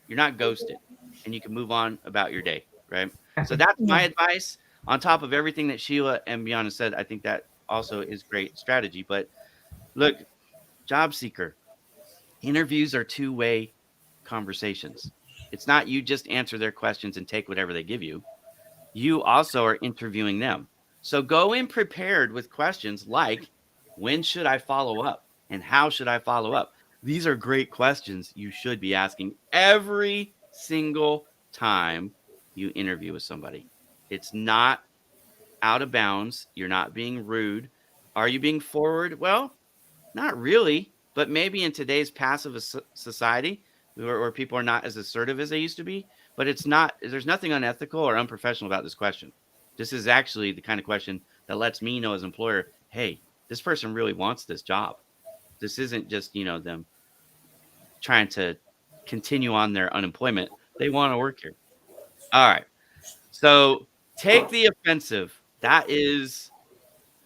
[SPEAKER 2] not ghosted and you can move on about your day, right? So that's my advice. On top of everything that Sheila and Biana said, I think that also is great strategy. But look, job seeker, interviews are two-way conversations. It's not you just answer their questions and take whatever they give you. You also are interviewing them. So go in prepared with questions like, when should I follow up? And how should I follow up? These are great questions you should be asking every single time you interview with somebody. It's not out of bounds. You're not being rude. Are you being forward? Well, not really, but maybe in today's passive society where people are not as assertive as they used to be, but there's nothing unethical or unprofessional about this question. This is actually the kind of question that lets me know as an employer, hey, this person really wants this job. This isn't just, them trying to continue on their unemployment. They want to work here. All right. So take the offensive. That is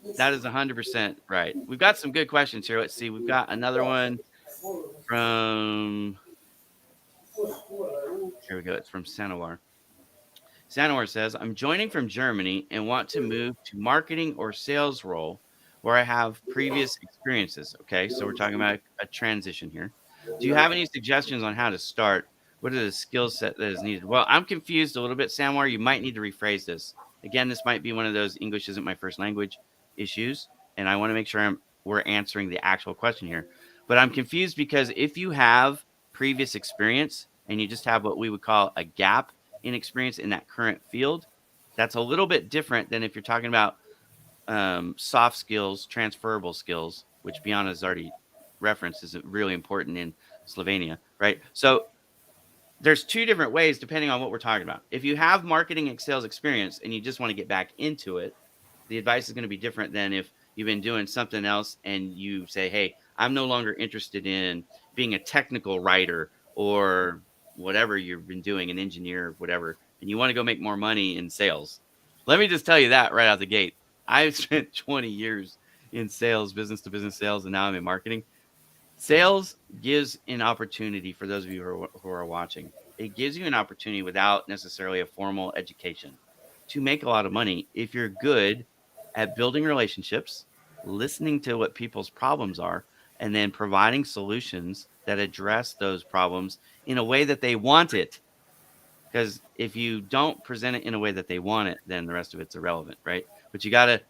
[SPEAKER 2] 100% right. We've got some good questions here. Let's see. We've got another one from, here we go. It's from Sanawar. Sanawar says, I'm joining from Germany and want to move to marketing or sales role where I have previous experiences. Okay, so we're talking about a transition here. Do you have any suggestions on how to start? What are the skill set that is needed? Well, I'm confused a little bit, Sanawar. You might need to rephrase this. Again, this might be one of those English isn't my first language issues, and I want to make sure we're answering the actual question here. But I'm confused because if you have previous experience and you just have what we would call a gap in experience in that current field, that's a little bit different than if you're talking about soft skills, transferable skills, which Biana has already referenced is really important in Slovenia, right? So there's two different ways depending on what we're talking about. If you have marketing and sales experience and you just want to get back into it, the advice is going to be different than if you've been doing something else and you say, hey, I'm no longer interested in being a technical writer or whatever you've been doing, an engineer, whatever, and you want to go make more money in sales. Let me just tell you that right out the gate. I've spent 20 years in sales, business to business sales, and now I'm in marketing. Sales gives an opportunity for those of you who are watching. It gives you an opportunity without necessarily a formal education to make a lot of money if you're good at building relationships, listening to what people's problems are, and then providing solutions that address those problems in a way that they want it. Because if you don't present it in a way that they want it, then the rest of it's irrelevant, right? But you gotta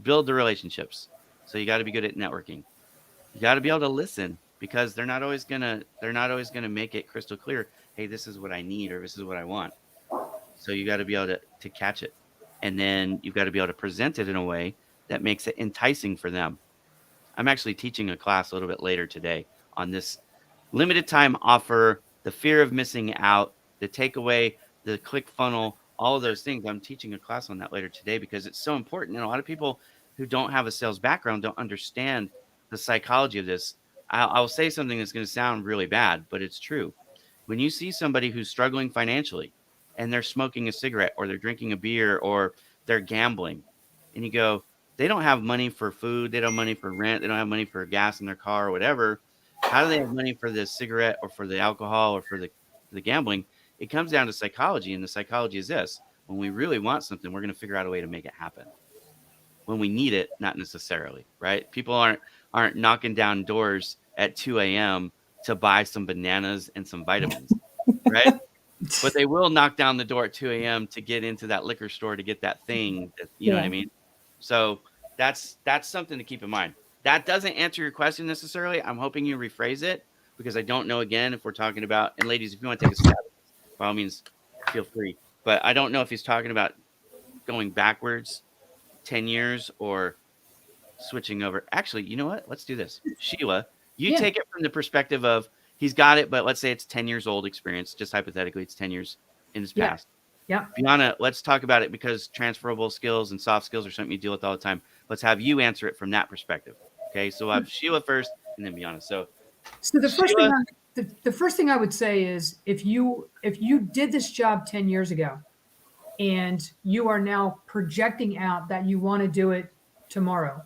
[SPEAKER 2] build the relationships. So you got to be good at networking. You got to be able to listen because they're not always gonna make it crystal clear. Hey, this is what I need or this is what I want. So you got to be able to catch it, and then you've got to be able to present it in a way that makes it enticing for them. I'm actually teaching a class a little bit later today on this limited time offer, the fear of missing out, the takeaway, the click funnel, all of those things. I'm teaching a class on that later today because it's so important. And a lot of people who don't have a sales background don't understand the psychology of this. I'll say something that's going to sound really bad, but it's true. When you see somebody who's struggling financially and they're smoking a cigarette or they're drinking a beer or they're gambling, and you go, they don't have money for food, they don't have money for rent, they don't have money for gas in their car or whatever. How do they have money for the cigarette or for the alcohol or for the gambling? It comes down to psychology, and the psychology is this. When we really want something, we're going to figure out a way to make it happen. When we need it, not necessarily, right? People aren't knocking down doors at 2 a.m. to buy some bananas and some vitamins, right? But they will knock down the door at 2 a.m. to get into that liquor store to get that thing, you know what I mean? So that's something to keep in mind. That doesn't answer your question necessarily. I'm hoping you rephrase it because I don't know, again, if we're talking about, and ladies, if you want to take a stab, by all means, feel free. But I don't know if he's talking about going backwards 10 years or switching over. Actually, you know what? Let's do this. Sheila, you take it from the perspective of he's got it, but let's say it's 10 years old experience. Just hypothetically, it's 10 years in his past.
[SPEAKER 1] Yeah.
[SPEAKER 2] Biana, let's talk about it because transferable skills and soft skills are something you deal with all the time. Let's have you answer it from that perspective. Okay, so we'll have Sheila first and then Biana. So
[SPEAKER 1] the first thing I would say is if you did this job 10 years ago and you are now projecting out that you want to do it tomorrow,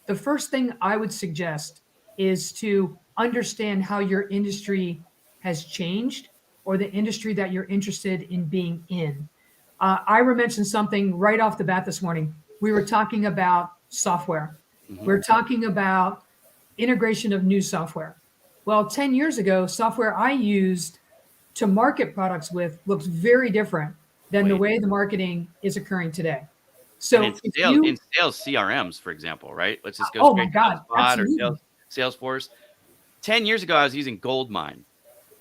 [SPEAKER 1] the first thing I would suggest is to understand how your industry has changed or the industry that you're interested in being in. Ira mentioned something right off the bat this morning. We were talking about software. Mm-hmm. We're talking about integration of new software. Well, 10 years ago, software I used to market products with looks very different than the way the marketing is occurring today. So
[SPEAKER 2] in sales CRMs, for example, right? Let's just go straight to HubSpot or Salesforce. 10 years ago, I was using Goldmine,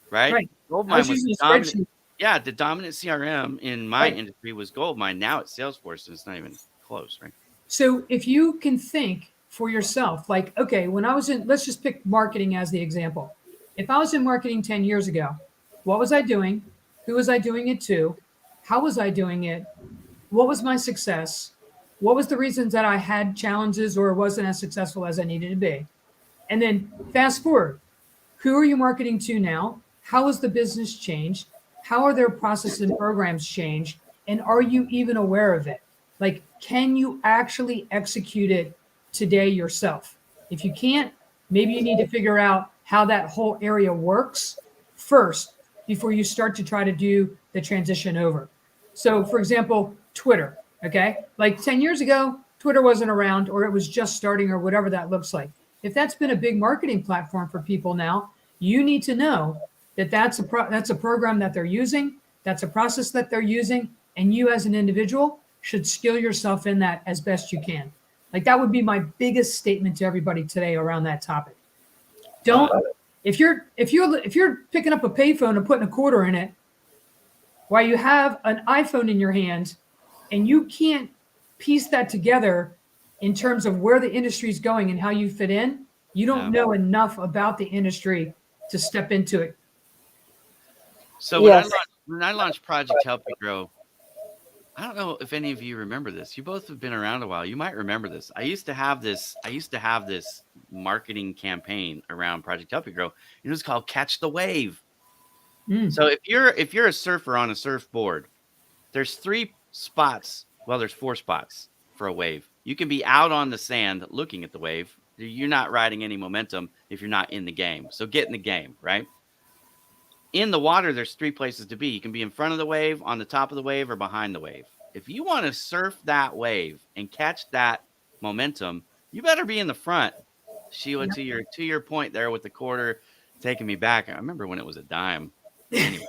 [SPEAKER 2] right? Goldmine was the dominant. Yeah, the dominant CRM in my industry was Goldmine. Now it's Salesforce, and it's not even close, right?
[SPEAKER 1] So if you can think for yourself, like, okay, when I was in, let's just pick marketing as the example. If I was in marketing 10 years ago, what was I doing? Who was I doing it to? How was I doing it? what was my success? What was the reasons that I had challenges or wasn't as successful as I needed to be? And then fast forward, who are you marketing to now? How has the business changed? How are their processes and programs changed? And are you even aware of it? Like, can you actually execute it today yourself? If you can't, maybe you need to figure out how that whole area works first before you start to try to do the transition over. So, for example, Twitter, okay? Like 10 years ago, Twitter wasn't around, or it was just starting, or whatever that looks like. If that's been a big marketing platform for people now, you need to know that that's a program that they're using, that's a process that they're using, and you as an individual should skill yourself in that as best you can. Like, that would be my biggest statement to everybody today around that topic. Don't if you're picking up a payphone and putting a quarter in it while you have an iPhone in your hand and you can't piece that together in terms of where the industry is going and how you fit in, you don't know enough about the industry to step into it.
[SPEAKER 2] So
[SPEAKER 3] Yes.
[SPEAKER 2] when I launched Project Help You Grow, I don't know if any of you remember this. You both have been around a while. You might remember this. I used to have this marketing campaign around Project Help You Grow. It was called Catch the Wave. So if you're a surfer on a surfboard, there's 3 spots. Well, there's 4 spots for a wave. You can be out on the sand looking at the wave. You're not riding any momentum if you're not in the game. So get in the game, right? In the water, there's 3 places to be. You can be in front of the wave, on the top of the wave, or behind the wave. If you want to surf that wave and catch that momentum, you better be in the front. Sheila, to your point there with the quarter taking me back. I remember when it was a dime. Anyway,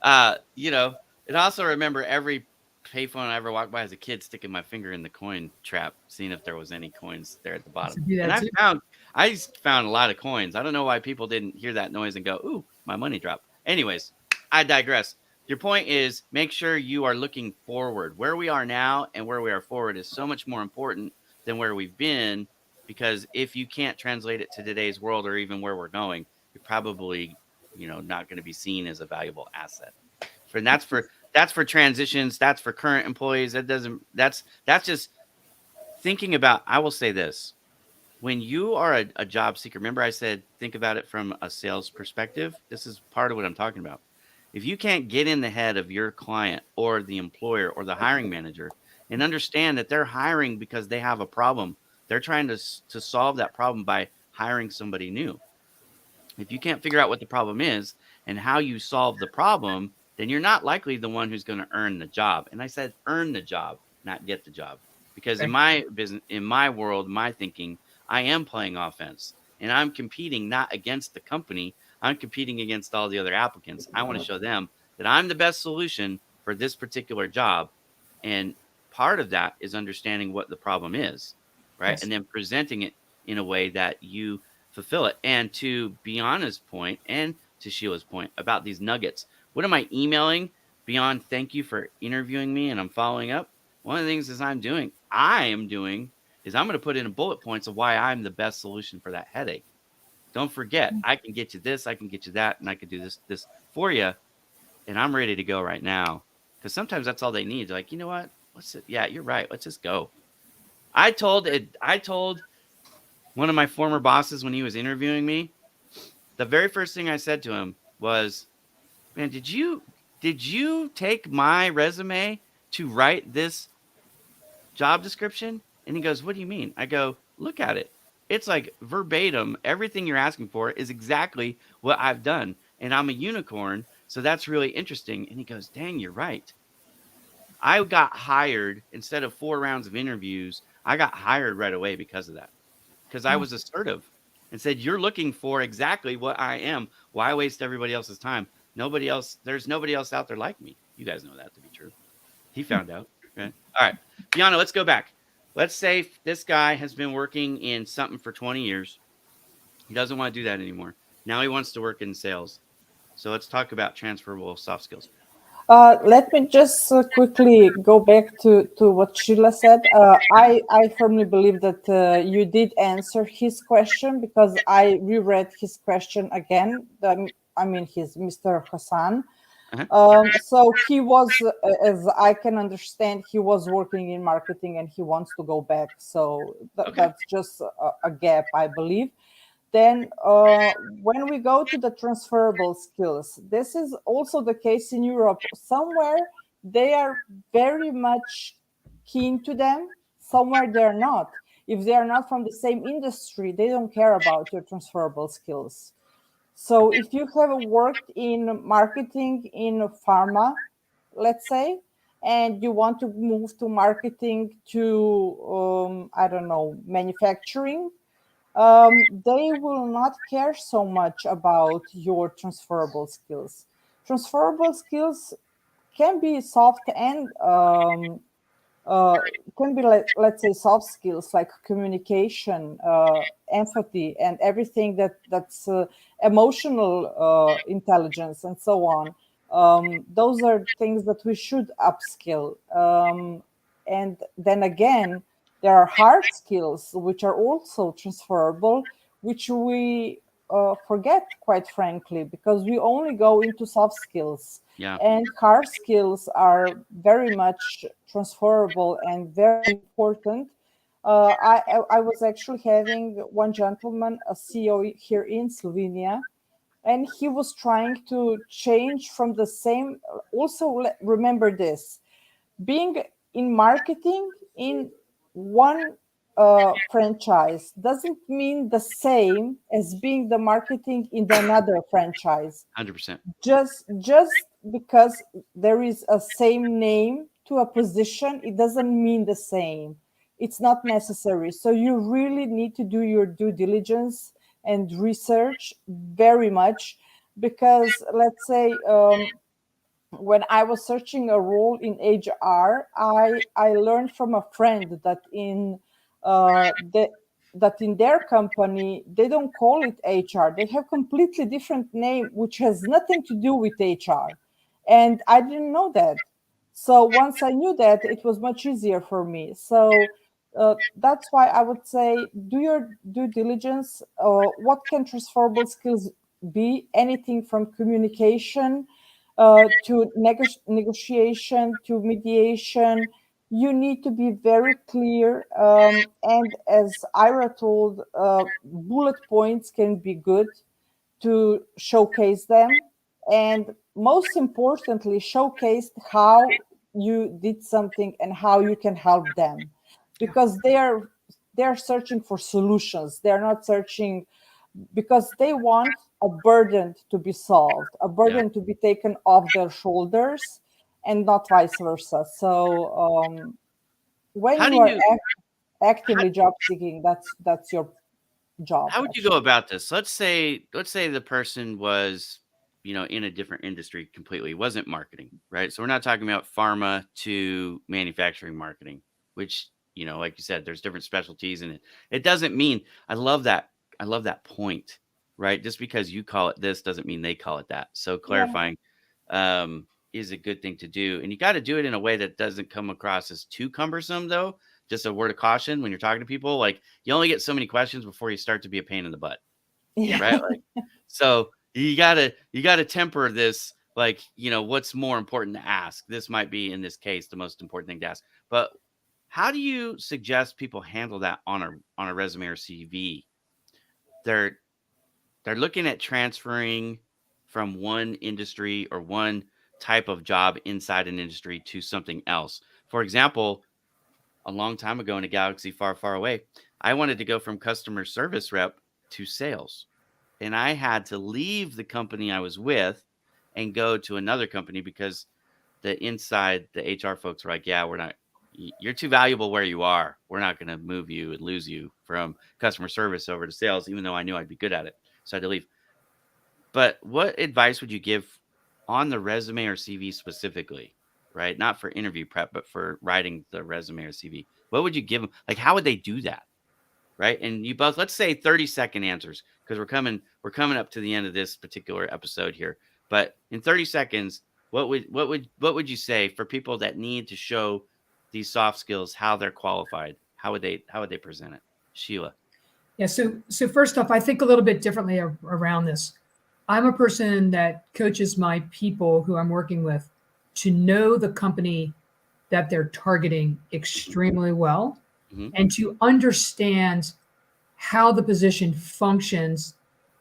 [SPEAKER 2] and also remember every payphone I ever walked by as a kid sticking my finger in the coin trap, seeing if there was any coins there at the bottom. And I just found a lot of coins. I don't know why people didn't hear that noise and go, "Ooh, my money dropped." Anyways, I digress. Your point is make sure you are looking forward. Where we are now and where we are forward is so much more important than where we've been, because if you can't translate it to today's world or even where we're going, you're probably, not going to be seen as a valuable asset. And that's for transitions. That's for current employees. That's just thinking about. I will say this. When you are a job seeker, remember I said, think about it from a sales perspective. This is part of what I'm talking about. If you can't get in the head of your client or the employer or the hiring manager and understand that they're hiring because they have a problem, they're trying to solve that problem by hiring somebody new. If you can't figure out what the problem is and how you solve the problem, then you're not likely the one who's going to earn the job. And I said earn the job, not get the job. Because in my business, in my world, my thinking, I am playing offense and I'm competing not against the company. I'm competing against all the other applicants. I want to show them that I'm the best solution for this particular job. And part of that is understanding what the problem is, right?
[SPEAKER 1] Yes.
[SPEAKER 2] And then presenting it in a way that you fulfill it. And to Beyonce's point and to Sheila's point about these nuggets, what am I emailing Beyond? Thank you for interviewing me and I'm following up. One of the things is I'm doing is I'm going to put in bullet points of why I'm the best solution for that headache. Don't forget, I can get you this, I can get you that, and I can do this for you. And I'm ready to go right now. Because sometimes that's all they need. They're like, you know what? Yeah, you're right. Let's just go. I told one of my former bosses when he was interviewing me, the very first thing I said to him was, man, did you take my resume to write this job description? And he goes, what do you mean? I go, look at it. It's like verbatim. Everything you're asking for is exactly what I've done. And I'm a unicorn. So that's really interesting. And he goes, dang, you're right. I got hired instead of 4 rounds of interviews. I got hired right away because of that. Because I was assertive and said, you're looking for exactly what I am. Why waste everybody else's time? There's nobody else out there like me. You guys know that to be true. He found out. Okay. All right. Bianca, let's go back. Let's say this guy has been working in something for 20 years. He doesn't want to do that anymore. Now he wants to work in sales. So let's talk about transferable soft skills.
[SPEAKER 3] Let me just quickly go back to what Sheila said. I firmly believe that you did answer his question because I reread his question again. He's Mr. Hassan. So he was, as I can understand, he was working in marketing and he wants to go back. So
[SPEAKER 2] Okay.
[SPEAKER 3] that's just a gap, I believe. Then, when we go to the transferable skills, this is also the case in Europe. Somewhere they are very much keen to them, somewhere they're not. If they are not from the same industry, they don't care about your transferable skills. So if you have worked in marketing in pharma, let's say, and you want to move to marketing to, I don't know, manufacturing, they will not care so much about your transferable skills. Transferable skills can be soft and uh, can be like, let's say, soft skills like communication, empathy, and everything that's emotional intelligence and so on. Those are things that we should upskill. And then again, there are hard skills which are also transferable, which we forget, quite frankly, because we only go into soft skills.
[SPEAKER 2] Yeah.
[SPEAKER 3] And hard skills are very much transferable and very important. I was actually having one gentleman, a CEO here in Slovenia, and he was trying to change from the same. Also, remember this: being in marketing in one franchise doesn't mean the same as being the marketing in another franchise.
[SPEAKER 2] 100%.
[SPEAKER 3] Just because there is a same name to a position, it doesn't mean the same. It's not necessary. So you really need to do your due diligence and research very much, because let's say, when I was searching a role in HR, I learned from a friend that uh, the, that in their company they don't call it HR. They have completely different name, which has nothing to do with HR, and I didn't know that. So once I knew that, it was much easier for me. So that's why I would say do your due diligence. What can transferable skills be? Anything from communication to negotiation to mediation. You need to be very clear. And as Ira told, bullet points can be good to showcase them. And most importantly, showcase how you did something and how you can help them,
[SPEAKER 1] Yeah.
[SPEAKER 3] because they're searching for solutions. They're not searching because they want a burden to be solved, a
[SPEAKER 2] Yeah.
[SPEAKER 3] burden to be taken off their shoulders, and not vice versa. So when
[SPEAKER 2] How
[SPEAKER 3] you
[SPEAKER 2] do
[SPEAKER 3] are
[SPEAKER 2] you how,
[SPEAKER 3] actively job seeking, that's your job
[SPEAKER 2] how would you go
[SPEAKER 3] actually.
[SPEAKER 2] about this? Let's say the person was, in a different industry completely. It wasn't marketing, right? So we're not talking about pharma to manufacturing marketing, which, like you said, there's different specialties in it. It doesn't mean I love that. I love that point, right? Just because you call it this doesn't mean they call it that. So
[SPEAKER 3] Yeah.
[SPEAKER 2] clarifying is a good thing to do. And you got to do it in a way that doesn't come across as too cumbersome, though. Just a word of caution when you're talking to people, like you only get so many questions before you start to be a pain in the butt,
[SPEAKER 3] Yeah.
[SPEAKER 2] right? Like, so you gotta temper this. Like, what's more important to ask? This might be in this case the most important thing to ask. But how do you suggest people handle that on a resume or CV? They're they're looking at transferring from one industry or one type of job inside an industry to something else. For example, a long time ago in a galaxy far, far away, I wanted to go from customer service rep to sales. And I had to leave the company I was with and go to another company because the HR folks were like, yeah, you're too valuable where you are. We're not going to move you and lose you from customer service over to sales, even though I knew I'd be good at it. So I had to leave. But what advice would you give on the resume or CV specifically, right? Not for interview prep, but for writing the resume or CV. What would you give them? Like, how would they do that? Right. And you both, let's say 30-second answers, because we're coming up to the end of this particular episode here. But in 30 seconds, what would you say for people that need to show these soft skills, how they're qualified? How would they present it? Sheila.
[SPEAKER 1] Yeah. So first off, I think a little bit differently around this. I'm a person that coaches my people who I'm working with to know the company that they're targeting extremely well
[SPEAKER 2] Mhm.
[SPEAKER 1] and to understand how the position functions,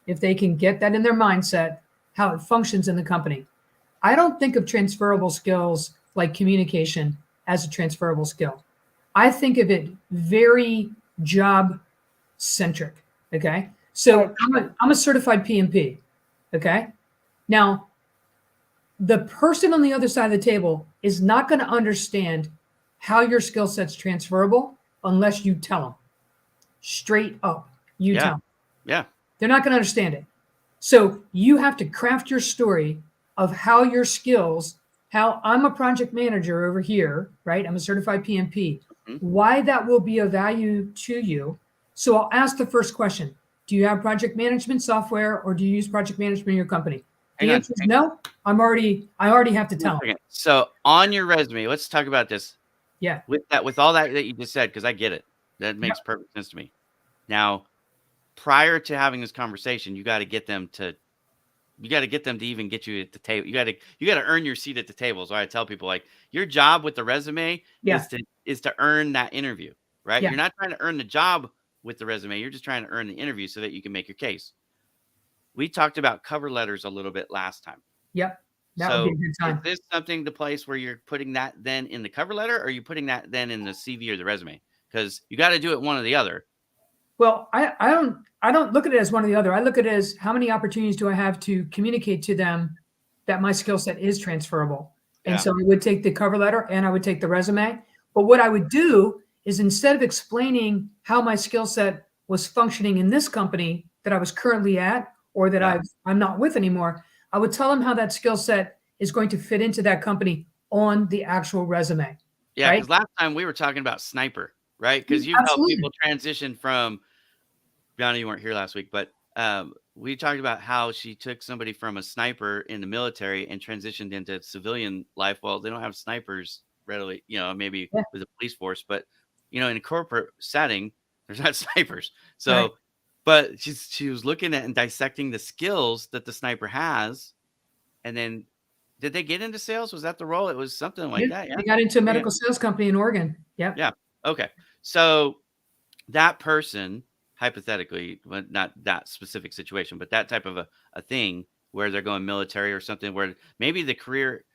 [SPEAKER 1] if they can get that in their mindset, how it functions in the company. I don't think of transferable skills like communication as a transferable skill. I think of it very job centric. Okay. So
[SPEAKER 3] Right.
[SPEAKER 1] I'm a certified PMP. Okay. Now, the person on the other side of the table is not going to understand how your skill set's transferable unless you tell them straight up. You
[SPEAKER 2] Yeah.
[SPEAKER 1] tell them.
[SPEAKER 2] Yeah.
[SPEAKER 1] They're not going to understand it. So you have to craft your story of how your skills, how I'm a project manager over here, right? I'm a certified PMP,
[SPEAKER 2] Mhm.
[SPEAKER 1] why that will be of value to you. So I'll ask the first question. Do you have project management software or do you use project management in your company?
[SPEAKER 2] Hang
[SPEAKER 1] The
[SPEAKER 2] on.
[SPEAKER 1] answer is no. I already have to
[SPEAKER 2] One
[SPEAKER 1] tell them.
[SPEAKER 2] second. So on your resume, let's talk about this.
[SPEAKER 1] Yeah.
[SPEAKER 2] With all that you just said, because I get it. That
[SPEAKER 1] Yep.
[SPEAKER 2] makes perfect sense to me. Now, prior to having this conversation, you got to get them to even get you at the table. You got to earn your seat at the table. So I tell people, like, your job with the resume
[SPEAKER 1] Yeah.
[SPEAKER 2] is to earn that interview, right?
[SPEAKER 1] Yeah.
[SPEAKER 2] You're not trying to earn the job with the resume. You're just trying to earn the interview so that you can make your case. We talked about cover letters a little bit last time.
[SPEAKER 1] Yep. That would be a
[SPEAKER 2] So
[SPEAKER 1] good
[SPEAKER 2] is
[SPEAKER 1] time.
[SPEAKER 2] this something the place where you're putting that then in the cover letter, or are you putting that then in the CV or the resume? Because you got to do it one or the other.
[SPEAKER 1] Well, I don't look at it as one or the other. I look at it as how many opportunities do I have to communicate to them that my skill set is transferable. And
[SPEAKER 2] Yeah.
[SPEAKER 1] so I would take the cover letter and I would take the resume. But what I would do is instead of explaining how my skill set was functioning in this company that I was currently at or that
[SPEAKER 2] Yeah.
[SPEAKER 1] I'm not with anymore, I would tell them how that skill set is going to fit into that company on the actual resume.
[SPEAKER 2] Yeah.
[SPEAKER 1] Right?
[SPEAKER 2] Because last time we were talking about sniper, right?
[SPEAKER 1] Yeah,
[SPEAKER 2] Because you've helped
[SPEAKER 1] absolutely.
[SPEAKER 2] people transition from, Johnny, you weren't here last week, but we talked about how she took somebody from a sniper in the military and transitioned into civilian life. Well, they don't have snipers readily, maybe
[SPEAKER 1] Yeah.
[SPEAKER 2] with the police force, but in a corporate setting, there's not snipers.
[SPEAKER 1] Right.
[SPEAKER 2] So, but she was looking at and dissecting the skills that the sniper has, and then did they get into sales? Was that the role? It was something like
[SPEAKER 1] Yeah.
[SPEAKER 2] that. Yeah.
[SPEAKER 1] They got into a
[SPEAKER 2] Yeah.
[SPEAKER 1] medical sales company in Oregon. Yep.
[SPEAKER 2] Yeah. Okay. So that person, hypothetically, but not that specific situation, but that type of a thing where they're going military or something where maybe the career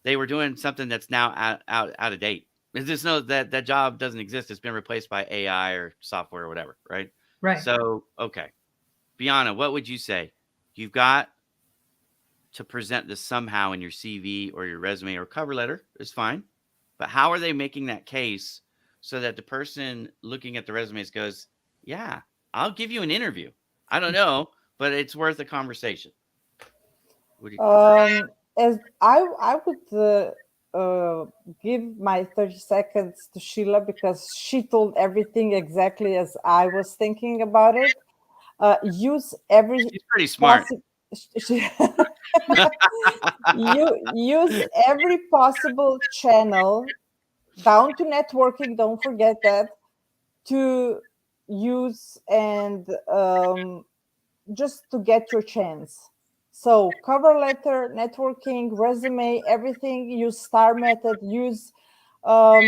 [SPEAKER 2] they were doing something that's now out of date. There's just no that job doesn't exist. It's been replaced by AI or software or whatever, right?
[SPEAKER 1] Right.
[SPEAKER 2] So, okay. Bianna, what would you say? You've got to present this somehow in your CV or your resume or cover letter is fine. But how are they making that case so that the person looking at the resumes goes, yeah, I'll give you an interview. I don't know, but it's worth a conversation. Would you,
[SPEAKER 3] As I would give my 30 seconds to Sheila because she told everything exactly as I was thinking about it. Use every
[SPEAKER 2] she's pretty smart.
[SPEAKER 3] possible. You use every possible channel down to networking. Don't forget that to use and just to get your chance. So cover letter, networking, resume, everything. Use star method. Use um,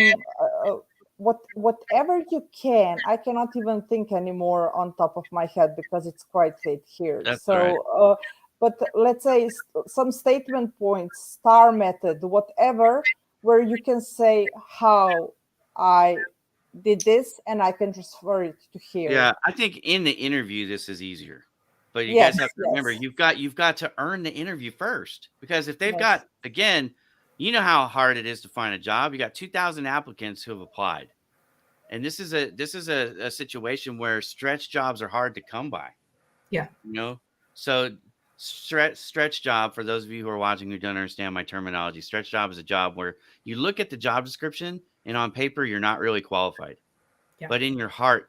[SPEAKER 3] whatever you can. I cannot even think anymore on top of my head because it's quite late here.
[SPEAKER 2] That's all right.
[SPEAKER 3] So, but let's say some statement points, star method, whatever, where you can say how I did this and I can transfer it to here.
[SPEAKER 2] Yeah, I think in the interview this is easier. But you guys
[SPEAKER 3] Yes,
[SPEAKER 2] have to remember
[SPEAKER 3] yes,
[SPEAKER 2] you've got to earn the interview first. Because if they've
[SPEAKER 3] yes.
[SPEAKER 2] got, again, you know how hard it is to find a job. You got 2,000 applicants who have applied. And this is a situation where stretch jobs are hard to come by.
[SPEAKER 1] Yeah.
[SPEAKER 2] So stretch job, for those of you who are watching who don't understand my terminology, stretch job is a job where you look at the job description and on paper you're not really qualified.
[SPEAKER 1] Yeah.
[SPEAKER 2] But in your heart,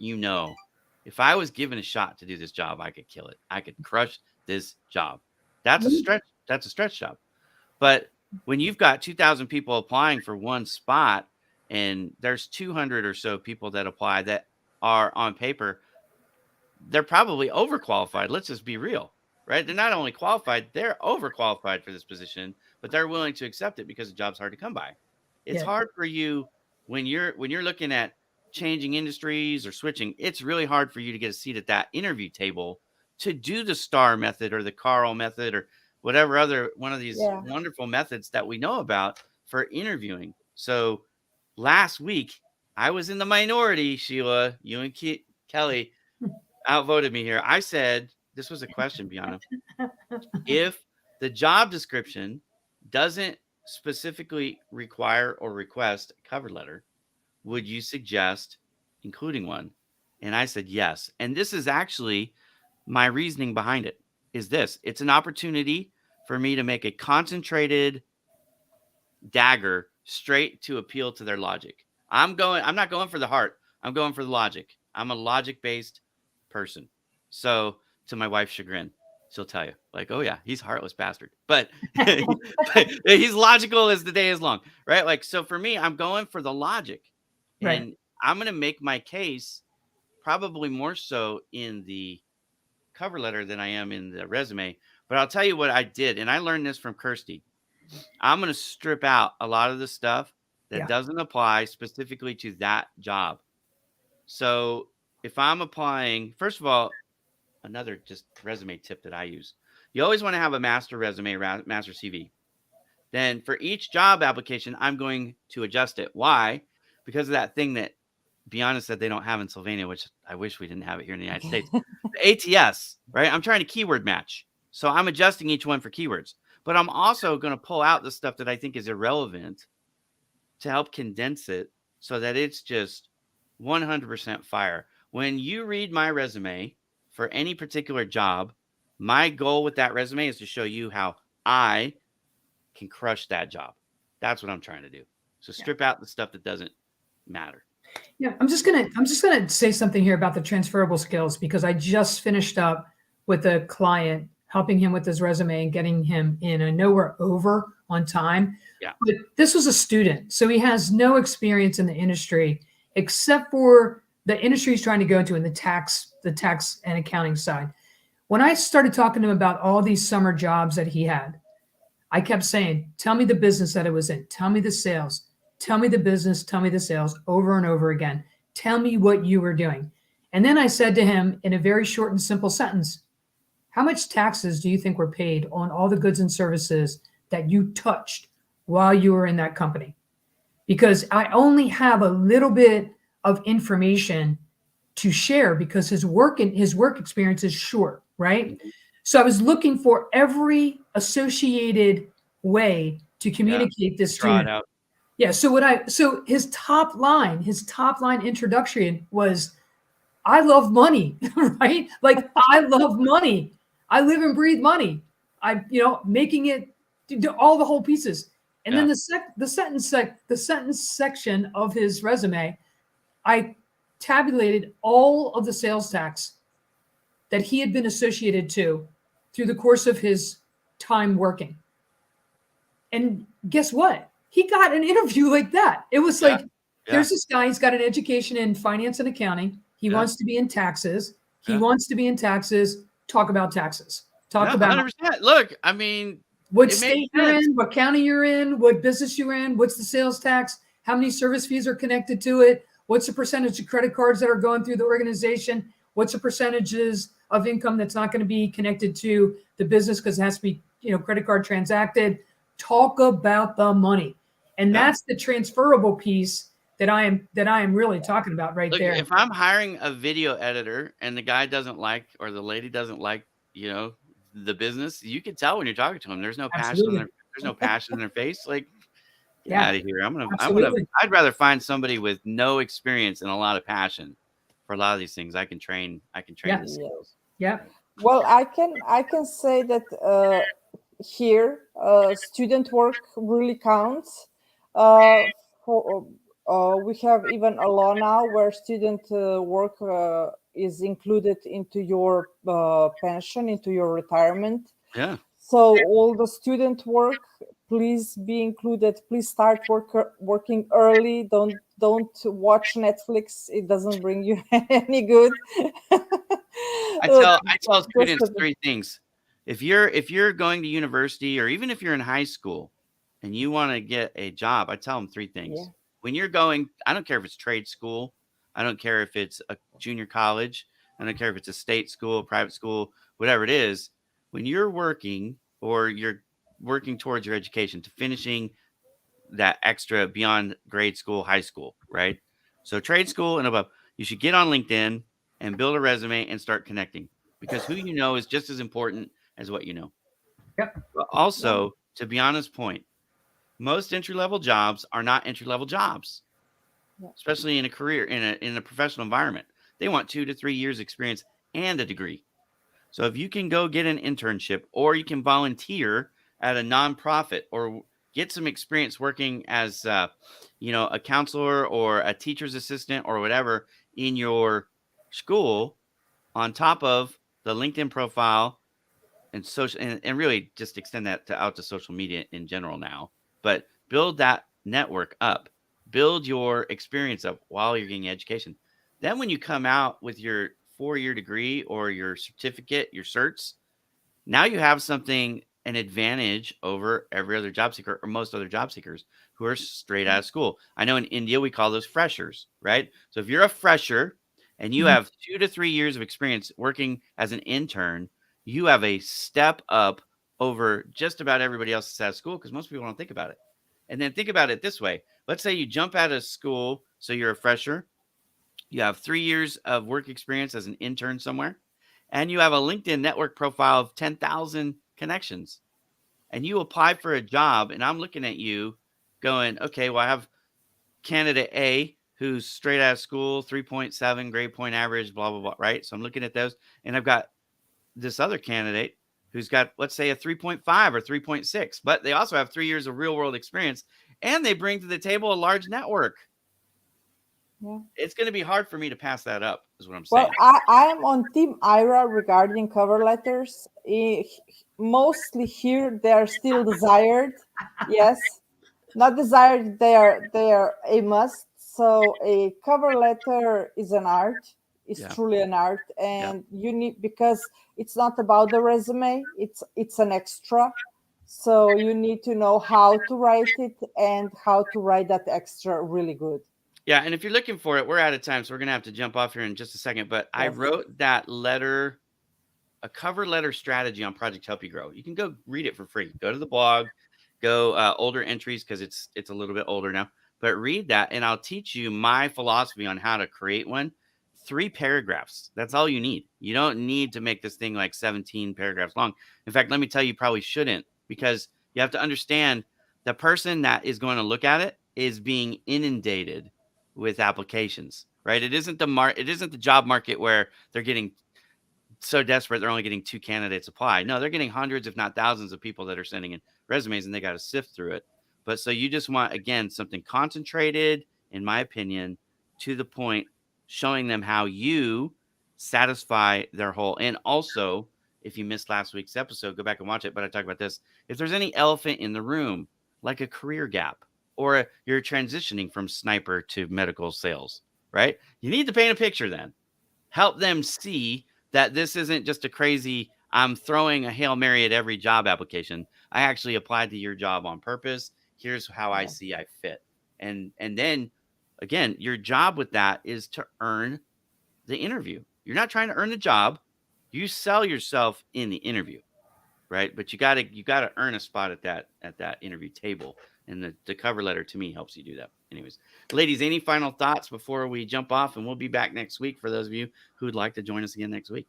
[SPEAKER 2] if I was given a shot to do this job, I could kill it. I could crush this job. That's a stretch. That's a stretch job. But when you've got 2,000 people applying for one spot and there's 200 or so people that apply that are on paper, they're probably overqualified. Let's just be real, right? They're not only qualified, they're overqualified for this position, but they're willing to accept it because the job's hard to come by. It's
[SPEAKER 1] Yeah.
[SPEAKER 2] hard for you when you're looking at changing industries or switching. It's really hard for you to get a seat at that interview table to do the STAR method or the Carl method or whatever other one of these
[SPEAKER 3] Yeah.
[SPEAKER 2] wonderful methods that we know about for interviewing. So last week, I was in the minority, Sheila. You and Kelly outvoted me here. I said, this was a question, Biana. If the job description doesn't specifically require or request a cover letter, would you suggest including one? And I said yes. And this is actually my reasoning behind it is this. It's an opportunity for me to make a concentrated dagger straight to appeal to their logic. I'm not going for the heart. I'm going for the logic. I'm a logic-based person. So to my wife's chagrin, she'll tell you, like, oh yeah, he's a heartless bastard. But he's logical as the day is long, right? Like, so for me, I'm going for the logic.
[SPEAKER 1] Right.
[SPEAKER 2] And I'm going to make my case probably more so in the cover letter than I am in the resume. But I'll tell you what I did. And I learned this from Kirsty. I'm going to strip out a lot of the stuff that doesn't apply specifically to that job. So if I'm applying, first of all, another just resume tip that I use, you always want to have a master resume, master CV. Then for each job application, I'm going to adjust it. Why? Because of that thing that Biana said they don't have in Sylvania, which I wish we didn't have it here in the United States. The ATS, right? I'm trying to keyword match. So I'm adjusting each one for keywords. But I'm also going to pull out the stuff that I think is irrelevant to help condense it so that it's just 100% fire. When you read my resume for any particular job, my goal with that resume is to show you how I can crush that job. That's what I'm trying to do. So strip out the stuff that doesn't matter.
[SPEAKER 1] Yeah, I'm just gonna say something here about the transferable skills because I just finished up with a client, helping him with his resume and getting him in. I know we're over on time.
[SPEAKER 2] Yeah.
[SPEAKER 1] But this was a student, so he has no experience in the industry except for the industry he's trying to go into in the tax and accounting side. When I started talking to him about all these summer jobs that he had, I kept saying, tell me the business that it was in. Tell me the sales. Tell me the business. Tell me the sales over and over again. Tell me what you were doing. And then I said to him in a very short and simple sentence, how much taxes do you think were paid on all the goods and services that you touched while you were in that company? Because I only have a little bit of information to share because his work experience is short, right? So I was looking for every associated way to communicate this to him. Yeah. So his top line introduction was, I love money, right? Like I love money. I live and breathe money. Making it do all the whole pieces. And then the sentence section of his resume, I tabulated all of the sales tax that he had been associated to through the course of his time working. And guess what? He got an interview like that. It was like, there's this guy, he's got an education in finance and accounting. He wants to be in taxes. He wants to be in taxes. Talk about taxes. Talk about
[SPEAKER 2] 100%. Look, I mean,
[SPEAKER 1] what state you're in, what county you're in, what business you're in, what's the sales tax, how many service fees are connected to it, what's the percentage of credit cards that are going through the organization, what's the percentages of income that's not going to be connected to the business because it has to be, credit card transacted. Talk about the money. And that's the transferable piece that I am really talking about right there.
[SPEAKER 2] If I'm hiring a video editor and the guy doesn't like, or the lady doesn't like, the business, you can tell when you're talking to them. There's no passion. There's no passion in their face. Like, get out of here. I'd rather find somebody with no experience and a lot of passion for a lot of these things. I can train the skills.
[SPEAKER 1] Yeah.
[SPEAKER 3] Well, I can say that here student work really counts. We have even a law now where student work is included into your pension, into your retirement.
[SPEAKER 2] Yeah.
[SPEAKER 3] So all the student work, please be included. Please start working early. Don't watch Netflix. It doesn't bring you any good.
[SPEAKER 2] I tell students three things. if you're going to university, or even if you're in high school and you want to get a job, I tell them three things.
[SPEAKER 3] Yeah.
[SPEAKER 2] When you're going, I don't care if it's trade school, I don't care if it's a junior college, I don't care if it's a state school, private school, whatever it is. When you're working, or you're working towards your education to finishing that extra beyond grade school, high school, right? So trade school and above, you should get on LinkedIn and build a resume and start connecting, because who you know is just as important as what you know.
[SPEAKER 1] Yep.
[SPEAKER 2] But also, to be honest, point, most entry-level jobs are not entry-level jobs,
[SPEAKER 3] Yeah.
[SPEAKER 2] especially in a career, in a professional environment. They want 2 to 3 years experience and a degree. So if you can go get an internship, or you can volunteer at a nonprofit, or get some experience working as a counselor or a teacher's assistant or whatever in your school, on top of the LinkedIn profile and social, and really just extend that out to social media in general now. But build that network up, build your experience up while you're getting education. Then when you come out with your 4-year degree or your certificate, your certs, now you have something, an advantage over every other job seeker, or most other job seekers who are straight out of school. I know in India we call those freshers, right? So if you're a fresher and you
[SPEAKER 1] Mhm.
[SPEAKER 2] have 2 to 3 years of experience working as an intern, you have a step up over just about everybody else that's out of school, because most people don't think about it. And then think about it this way. Let's say you jump out of school, so you're a fresher, you have 3 years of work experience as an intern somewhere, and you have a LinkedIn network profile of 10,000 connections, and you apply for a job, and I'm looking at you going, okay, well, I have candidate A who's straight out of school, 3.7 grade point average, blah, blah, blah, right? So I'm looking at those, and I've got this other candidate who's got, let's say, a 3.5 or 3.6, but they also have 3 years of real world experience, and they bring to the table a large network.
[SPEAKER 3] Yeah.
[SPEAKER 2] It's going to be hard for me to pass that up, is what I'm
[SPEAKER 3] Well,
[SPEAKER 2] saying.
[SPEAKER 3] I am on Team Ira regarding cover letters. Mostly here, they are still desired. Yes, not desired. They are a must. So a cover letter is an art. It's
[SPEAKER 2] Yeah.
[SPEAKER 3] truly an art,
[SPEAKER 2] Yeah.
[SPEAKER 3] and you need, because it's not about the resume. It's an extra. So you need to know how to write it and how to write that extra really good.
[SPEAKER 2] Yeah, and if you're looking for it, we're out of time, so we're gonna have to jump off here in just a second. But I
[SPEAKER 3] Yes.
[SPEAKER 2] wrote that letter, a cover letter strategy on Project Help You Grow. You can go read it for free. Go to the blog, go older entries, because it's a little bit older now. But read that, and I'll teach you my philosophy on how to create one. 3 paragraphs. That's all you need. You don't need to make this thing like 17 paragraphs long. In fact, let me tell you, you probably shouldn't, because you have to understand the person that is going to look at it is being inundated with applications, right? It isn't the job market where they're getting so desperate they're only getting 2 candidates apply. No, they're getting hundreds, if not thousands, of people that are sending in resumes, and they got to sift through it. But so you just want, again, something concentrated, in my opinion, to the point, showing them how you satisfy their whole. And also, if you missed last week's episode, go back and watch it. But I talk about this. If there's any elephant in the room, like a career gap, or you're transitioning from sniper to medical sales, right? You need to paint a picture then. Help them see that this isn't just a crazy, I'm throwing a Hail Mary at every job application. I actually applied to your job on purpose. Here's how I
[SPEAKER 3] Yeah.
[SPEAKER 2] see I fit. And then again, your job with that is to earn the interview. You're not trying to earn the job. You sell yourself in the interview, right? But you gotta earn a spot at that interview table. And the cover letter, to me, helps you do that. Anyways, ladies, any final thoughts before we jump off? And we'll be back next week for those of you who would like to join us again next week.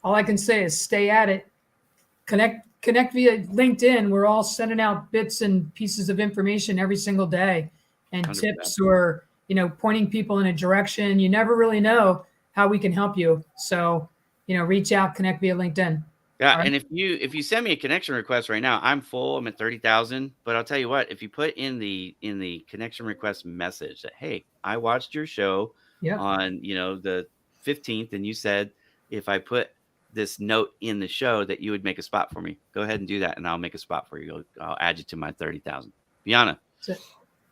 [SPEAKER 1] All I can say is stay at it. Connect via LinkedIn. We're all sending out bits and pieces of information every single day, and
[SPEAKER 2] 100%.
[SPEAKER 1] tips, or pointing people in a direction. You never really know how we can help you. So reach out, connect via LinkedIn.
[SPEAKER 2] Yeah,
[SPEAKER 1] All right.
[SPEAKER 2] and if you send me a connection request right now, I'm full. I'm at 30,000. But I'll tell you what, if you put in the connection request message that, hey, I watched your show
[SPEAKER 1] Yeah.
[SPEAKER 2] on the 15th, and you said if I put this note in the show that you would make a spot for me, go ahead and do that, and I'll make a spot for you. I'll add you to my 30,000. Biana.
[SPEAKER 1] That's it.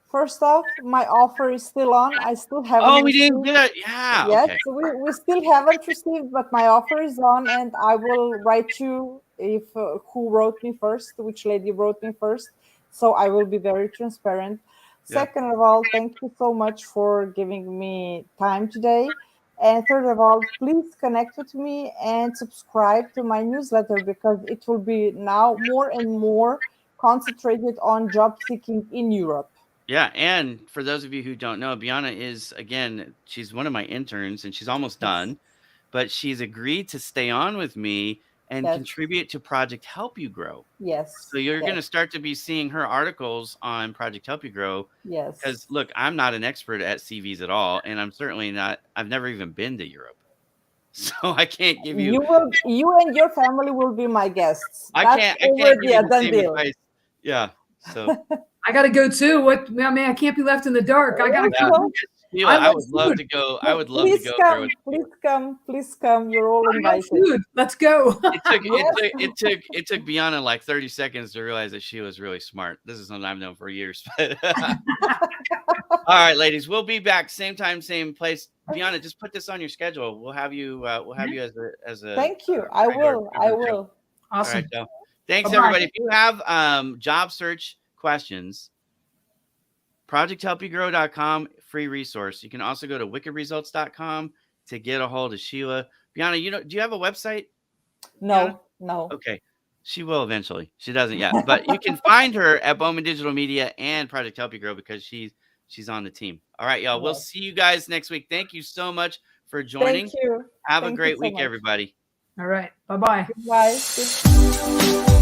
[SPEAKER 3] First off, my offer is still on. I still haven't
[SPEAKER 2] Oh, we didn't
[SPEAKER 3] received.
[SPEAKER 2] get it. Yeah.
[SPEAKER 3] Yes,
[SPEAKER 2] Okay.
[SPEAKER 3] we still haven't received, but my offer is on, and I will write you if who wrote me first, which lady wrote me first. So I will be very transparent.
[SPEAKER 2] Yeah.
[SPEAKER 3] Second of all, thank you so much for giving me time today. And third of all, please connect with me and subscribe to my newsletter because it will be now more and more concentrated on job seeking in Europe.
[SPEAKER 2] Yeah, and for those of you who don't know, Biana is, again, she's one of my interns and she's almost
[SPEAKER 3] Yes.
[SPEAKER 2] done, but she's agreed to stay on with me and
[SPEAKER 3] Yes.
[SPEAKER 2] contribute to Project Help You Grow.
[SPEAKER 3] Yes.
[SPEAKER 2] So you're going to
[SPEAKER 3] Yes.
[SPEAKER 2] start to be seeing her articles on Project Help You Grow.
[SPEAKER 3] Yes.
[SPEAKER 2] Because look, I'm not an expert at CVs at all, and I'm certainly not. I've never even been to Europe, so I can't give you.
[SPEAKER 3] You and your family will be my guests.
[SPEAKER 2] I
[SPEAKER 3] That's
[SPEAKER 2] can't give
[SPEAKER 3] already
[SPEAKER 2] you
[SPEAKER 3] a
[SPEAKER 2] the
[SPEAKER 3] done
[SPEAKER 2] same
[SPEAKER 3] deal.
[SPEAKER 2] advice. Yeah. So
[SPEAKER 1] I got to go too. What? I mean, I can't be left in the dark. I got to
[SPEAKER 3] Let's
[SPEAKER 1] keep.
[SPEAKER 3] go.
[SPEAKER 2] Sheila,
[SPEAKER 1] I
[SPEAKER 2] I
[SPEAKER 1] love
[SPEAKER 2] would love
[SPEAKER 1] food.
[SPEAKER 2] to go. I would love to
[SPEAKER 3] Please
[SPEAKER 2] go there
[SPEAKER 3] come.
[SPEAKER 2] with you.
[SPEAKER 3] Please come. Please come. You're all
[SPEAKER 1] I love
[SPEAKER 3] invited.
[SPEAKER 1] food. Let's go.
[SPEAKER 2] It took Biana like 30 seconds to realize that she was really smart. This is something I've known for years. All right, ladies, we'll be back same time, same place. Biana, just put this on your schedule. We'll have you as a
[SPEAKER 3] Thank you. I will. I will.
[SPEAKER 2] All
[SPEAKER 1] Awesome.
[SPEAKER 2] right, Joe. Thanks,
[SPEAKER 1] Bye-bye.
[SPEAKER 2] everybody. If you have job search questions, projecthelpyougrow.com, free resource. You can also go to wickedresults.com to get a hold of Sheila. Biana, do you have a website?
[SPEAKER 3] No,
[SPEAKER 2] Biana?
[SPEAKER 3] no.
[SPEAKER 2] Okay. She will eventually. She doesn't yet. But you can find her at Bowman Digital Media and Project Help You Grow because she's on the team. All right, y'all. We'll
[SPEAKER 3] Yes.
[SPEAKER 2] see you guys next week. Thank you so much for joining.
[SPEAKER 3] Thank you.
[SPEAKER 2] Have
[SPEAKER 3] Thank
[SPEAKER 2] a
[SPEAKER 3] you
[SPEAKER 2] great
[SPEAKER 3] so
[SPEAKER 2] week,
[SPEAKER 3] much.
[SPEAKER 2] everybody.
[SPEAKER 1] All right. Bye-bye.
[SPEAKER 3] Bye.